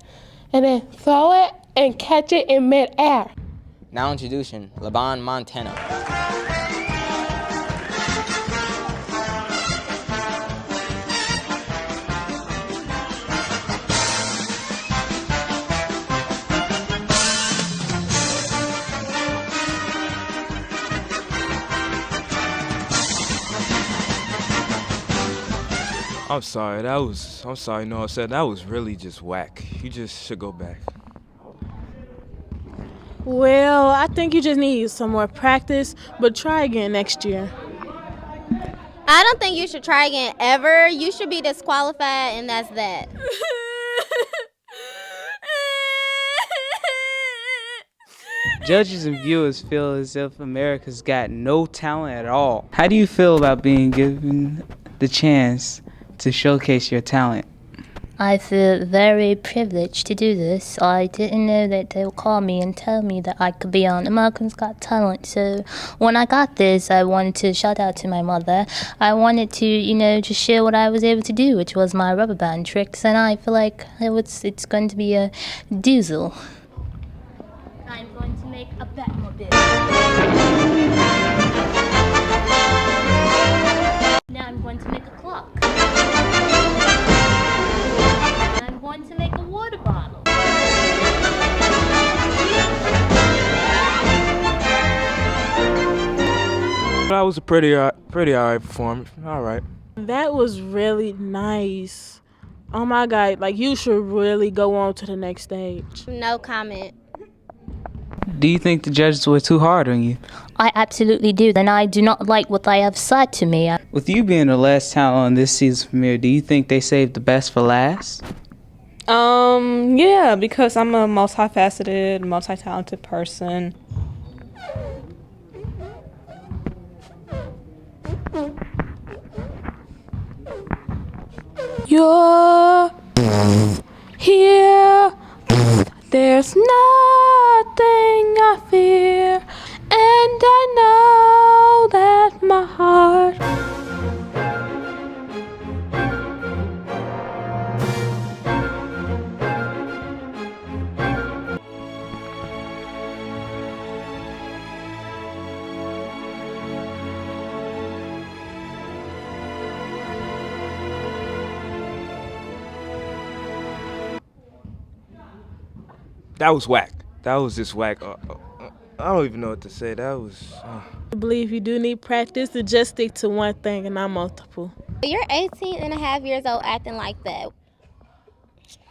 and then throw it and catch it in midair. Now introducing Laban Montana. I'm sorry, that was really just whack. You just should go back. Well, I think you just need some more practice, but try again next year. I don't think you should try again ever. You should be disqualified, and that's that. Judges and viewers feel as if America's got no talent at all. How do you feel about being given the chance to showcase your talent? I feel very privileged to do this. I didn't know that they would call me and tell me that I could be on America's Got Talent. So when I got this, I wanted to shout out to my mother. I wanted to, just share what I was able to do, which was my rubber band tricks. And I feel like it's going to be a doozle. I'm going to make a Batmobile. Now I'm going to make a clock. I'm going to make a water bottle. That was a pretty alright performance. Alright. That was really nice. Oh my God, you should really go on to the next stage. No comment. Do you think the judges were too hard on you? I absolutely do, and I do not like what they have said to me. With you being the last talent on this season's premiere, do you think they saved the best for last? Yeah, because I'm a multifaceted, multi-talented person. You're here. There's nothing I fear, and I know that my heart. That was whack. That was just whack. I don't even know what to say. That was. I believe you do need practice to just stick to one thing and not multiple. You're 18 and a half years old acting like that.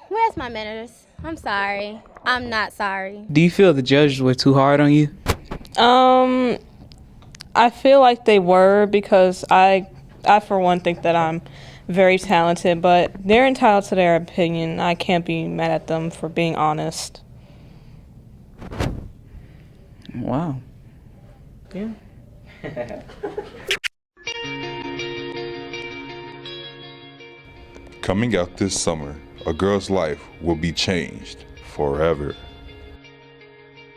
Where's my manners? I'm sorry. I'm not sorry. Do you feel the judges were too hard on you? I feel like they were because I for one think that I'm very talented, but they're entitled to their opinion. I can't be mad at them for being honest. Wow. Yeah. Coming out this summer, a girl's life will be changed forever.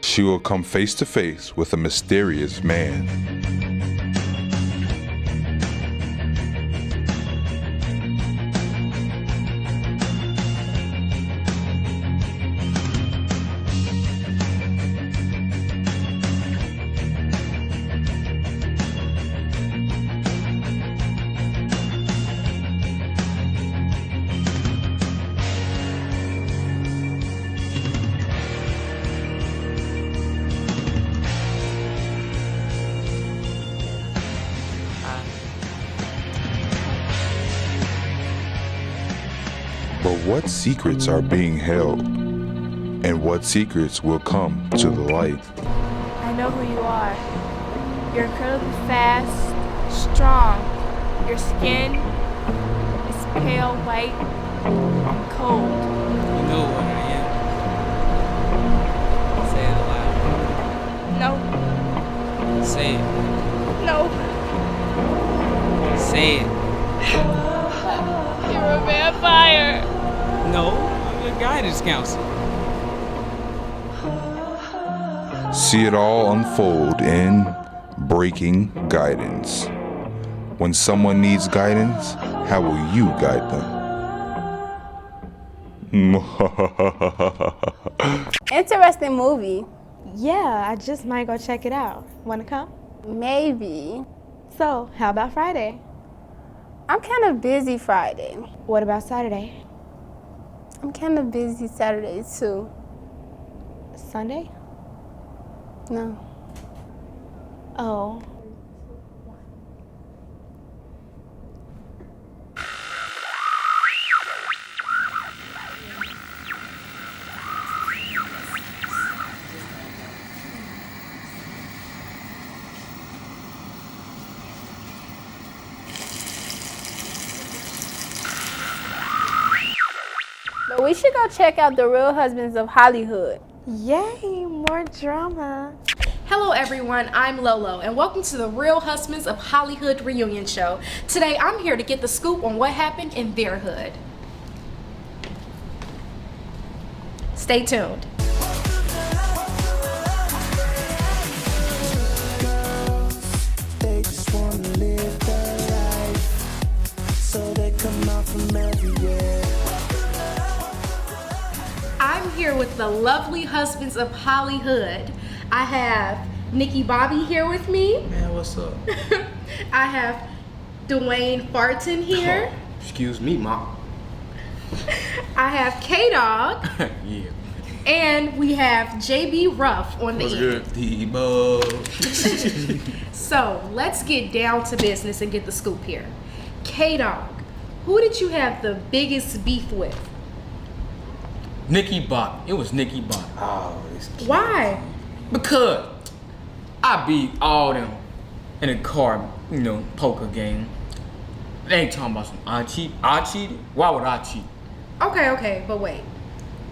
She will come face to face with a mysterious man. But what secrets are being held? And what secrets will come to the light? I know who you are. You're incredibly fast, strong. Your skin is pale white and cold. You know what I am. Say it aloud. No. Say it. No. Say it. You're a vampire. No, I'm your guidance counselor. See it all unfold in Breaking Guidance. When someone needs guidance, how will you guide them? Interesting movie. Yeah, I just might go check it out. Wanna come? Maybe. So, how about Friday? I'm kind of busy Friday. What about Saturday? I'm kind of busy Saturday too. Sunday? No. Oh. But we should go check out The Real Husbands of Hollywood. Yay, more drama. Hello everyone, I'm Lolo and welcome to the Real Husbands of Hollywood reunion show. Today I'm here to get the scoop on what happened in their hood. Stay tuned. They just wanna live their life, so they come out from everywhere. I'm here with the lovely husbands of Hollywood. I have Nikki Bobby here with me. Man, what's up? I have Dwayne Farton here. Oh, excuse me, Mom. I have K-Dog. Yeah. And we have JB Ruff on the What's end. good, T-Bo? So let's get down to business and get the scoop here. K-Dog, who did you have the biggest beef with? Nikki Bobby. It was Nikki Bobby. Oh, it's Why? because I beat all them in a card, poker game. They ain't talking about some I cheated? Why would I cheat? Okay, but wait.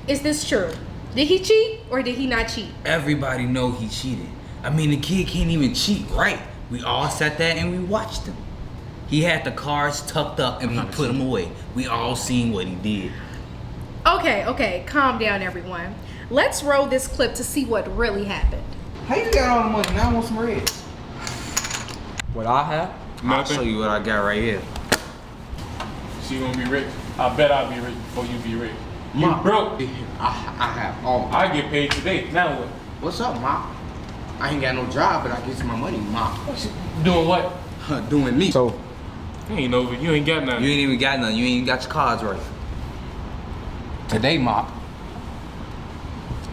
Is this true? Did he cheat or did he not cheat? Everybody know he cheated. I mean, the kid can't even cheat, right? We all sat there and we watched him. He had the cards tucked up and he put them away. We all seen what he did. Okay, calm down, everyone. Let's roll this clip to see what really happened. How you got all the money? Now I want some reds. What I have? I'll show you what I got right here. She gonna be rich. I bet I'll be rich before you be rich. You Ma, broke. I have all. I get paid today. Now what? What's up, Ma? I ain't got no job, but I get you my money, Ma. Doing what? Doing me. So you ain't over. You ain't got nothing. You ain't even got nothing. You ain't even got your cards right. today, Ma.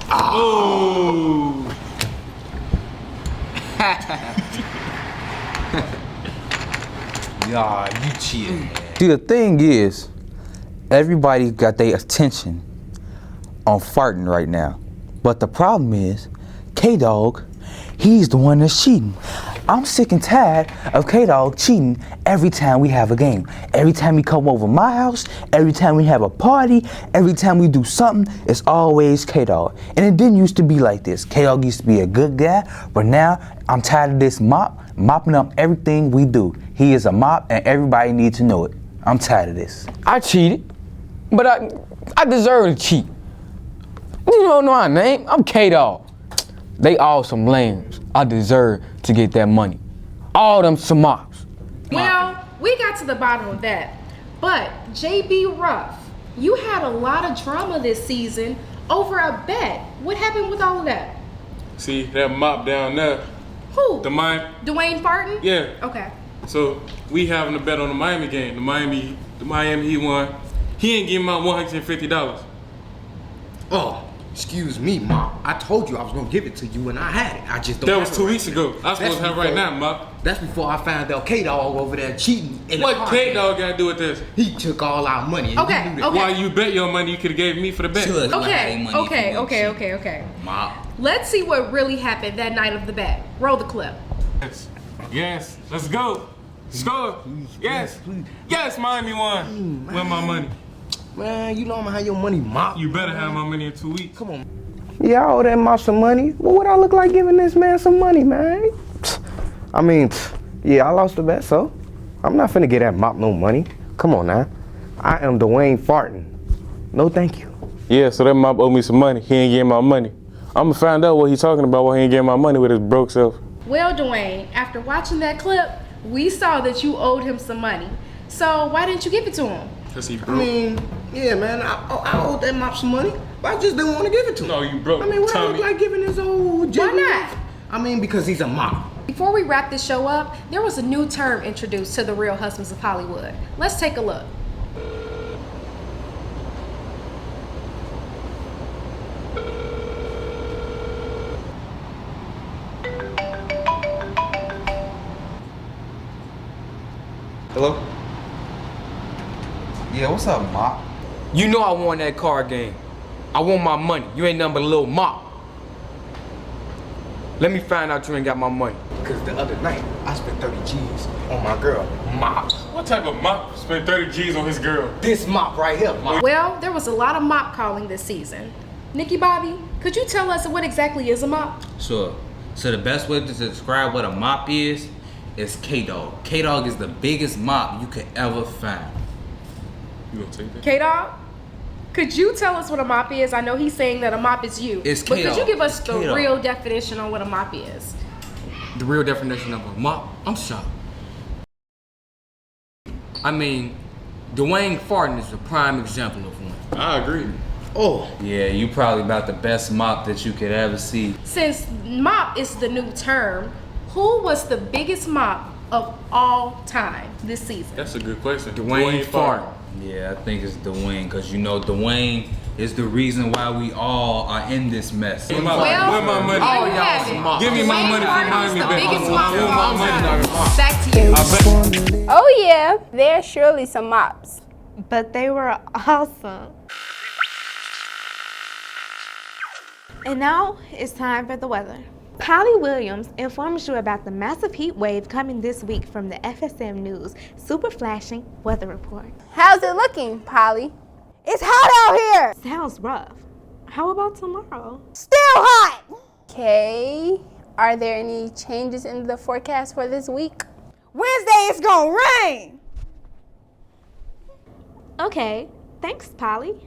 Oh. Y'all, you cheating, man. See, the thing is, everybody got their attention on farting right now. But the problem is, K-Dog, he's the one that's cheating. I'm sick and tired of K-Dog cheating every time we have a game. Every time he come over my house, every time we have a party, every time we do something, it's always K-Dog. And it didn't used to be like this. K-Dog used to be a good guy, but now I'm tired of this mopping up everything we do. He is a mop and everybody needs to know it. I'm tired of this. I cheated, but I deserve to cheat. You don't know my name. I'm K-Dog. They all some lambs. I deserve to get that money. All them some mops. Well, we got to the bottom of that. But JB Ruff, you had a lot of drama this season over a bet. What happened with all of that? See that mop down there? Who? Dwayne Farton? Yeah. Okay. So we having a bet on the Miami game. The Miami he won. He ain't giving out $150. Oh, excuse me, Ma. I told you I was gonna give it to you and I had it. I just don't. That was 2 weeks ago. I was supposed to have it right now, Ma. That's before I found out K-Dog over there cheating. What K-Dog got to do with this? He took all our money. And Okay, he knew that. okay. Why you bet your money you could have gave me for the bet? Okay. Let's see what really happened that night of the bet. Roll the clip. Yes. Let's go. Score. Yes. Yes, Miami won. Where my money? Man, you know I'm gonna have your money, Mop. You better have my money in 2 weeks. Come on. Yeah, I owe that Mop some money. Well, what I look like giving this man some money, man? I mean, yeah, I lost the bet, so I'm not finna get that Mop no money. Come on now. I am Dwayne Farton. No, thank you. Yeah, so that mop owe me some money. He ain't getting my money. I'm gonna find out what he talking about why he ain't getting my money with his broke self. Well, Dwayne, after watching that clip, we saw that you owed him some money. So why didn't you give it to him? Cause he broke. I mean, yeah, man, I owed that Mop some money, but I just didn't want to give it to him. No, you broke. I mean, what I look like giving this old Why not? I mean, because he's a Mop. Before we wrap this show up, there was a new term introduced to the Real Husbands of Hollywood. Let's take a look. Hello? Yeah, what's up, Mop? You know I won that card game. I want my money. You ain't nothing but a little Mop. Let me find out you ain't got my money. Because the other night, I spent 30 G's on my girl, Mop. What type of mop spent 30 G's on his girl? This Mop right here, Mop. Well, there was a lot of mop calling this season. Nikki Bobby, could you tell us what exactly is a mop? Sure. So the best way to describe what a mop is K-Dog. K-Dog is the biggest mop you could ever find. You gonna take that? K-Dog, could you tell us what a mop is? I know he's saying that a mop is you. It's But K-Dog. could you give us the K-Dog. real definition on what a mop is? The real definition of a Mop? I'm shocked. I mean, Dwayne Farton is a prime example of one. I agree. Oh. Yeah, you probably about the best mop that you could ever see. Since mop is the new term, who was the biggest mop of all time this season? That's a good question. Dwayne Farton. Yeah, I think it's Dwayne, because you know Dwayne is the reason why we all are in this mess. Where my money? All y'all some Mop. Give me my money for Miami the bet. biggest mop of all money. time. Back to you. Oh yeah, there's surely some mops. But they were awesome. And now it's time for the weather. Polly Williams informs you about the massive heat wave coming this week from the FSM News Super Flashing Weather Report. How's it looking, Polly? It's hot out here. Sounds rough. How about tomorrow? Still hot. Okay. Are there any changes in the forecast for this week? Wednesday it's gonna rain. Okay, thanks, Polly.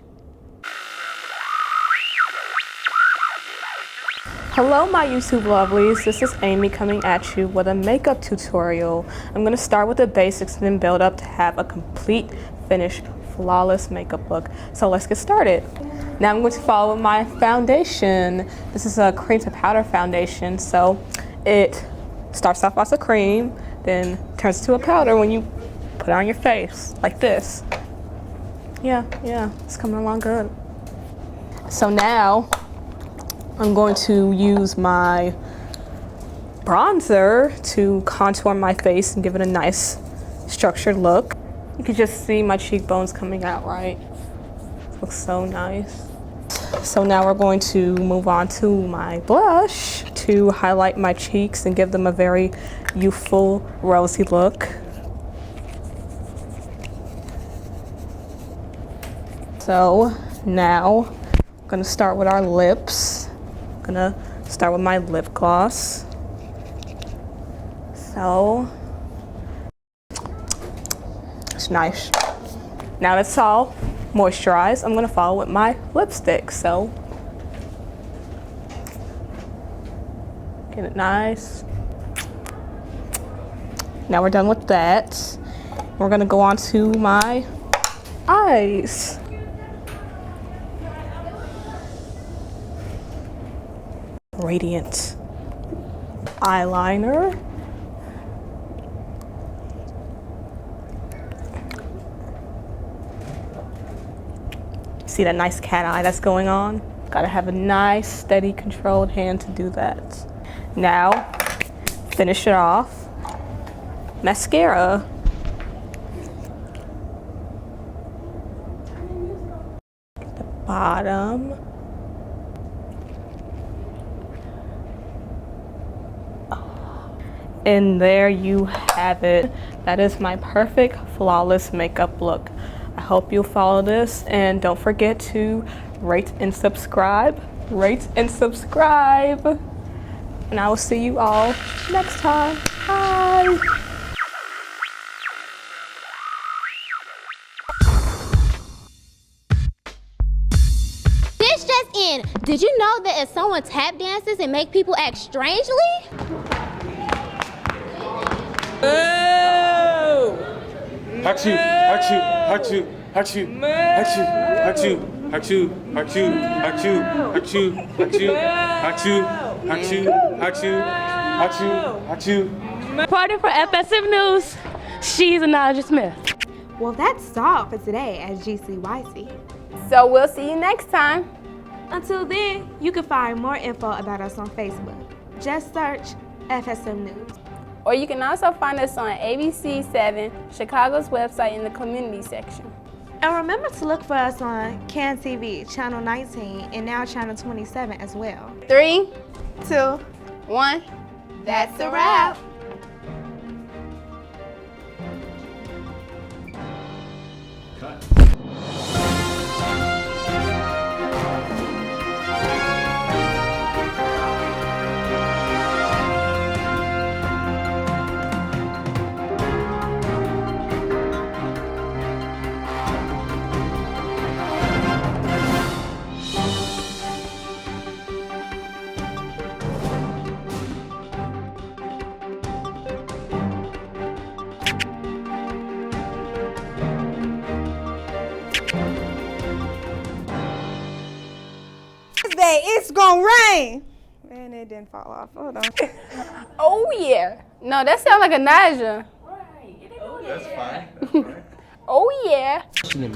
Hello my YouTube lovelies, this is Amy coming at you with a makeup tutorial. I'm going to start with the basics and then build up to have a complete, finished, flawless makeup look. So let's get started. Now I'm going to follow with my foundation. This is a cream to powder foundation, so it starts off as a cream, then turns into a powder when you put it on your face, like this. Yeah, it's coming along good. So now, I'm going to use my bronzer to contour my face and give it a nice structured look. You can just see my cheekbones coming out, right? Looks so nice. So now we're going to move on to my blush to highlight my cheeks and give them a very youthful, rosy look. So now I'm gonna start with our lips. Gonna start with my lip gloss. So it's nice. Now that's all moisturized, I'm gonna follow with my lipstick. So get it nice. Now we're done with that. We're gonna go on to my eyes. Radiant eyeliner. See that nice cat eye that's going on? Gotta have a nice, steady, controlled hand to do that. Now, finish it off. Mascara. The bottom. And there you have it. That is my perfect, flawless makeup look. I hope you'll follow this, and don't forget to rate and subscribe. Rate and subscribe. And I will see you all next time. Bye. This just in. Did you know that if someone tap dances and make people act strangely? Hachu, hachu, hachu, hachu, hachu, hachu, hachu, hachu, hachu, hachu, hachu, hachu, hachu, hachu, hachu. Reporting for FSM News, she's Anaja Smith. Well, that's all for today at GCYC. So we'll see you next time. Until then, you can find more info about us on Facebook. Just search FSM News. Or you can also find us on ABC7, Chicago's website, in the community section. And remember to look for us on CAN TV, Channel 19, and now Channel 27 as well. 3, 2, 1. That's a wrap. It's gonna rain. Man, it didn't fall off. Hold on. Oh yeah. No, that sounds like a Naja. That's fine. Oh yeah.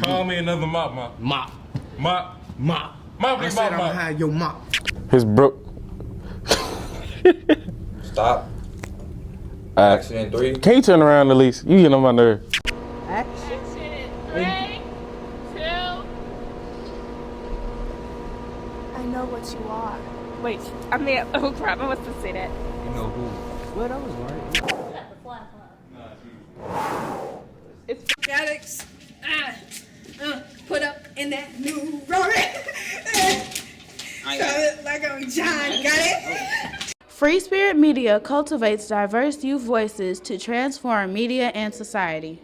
Call me another mop. Mop. I said I'm gonna have your mop. His bro. Stop. Action in 3. Can you turn around at least? You getting on my nerve. Action. 3, 2. I know what you are. Wait, I mean, oh crap, I was to say that. You know who? Well, that was right. It's Alex. Put up in that new Rory. Like I'm John, got it? Free Spirit Media cultivates diverse youth voices to transform media and society.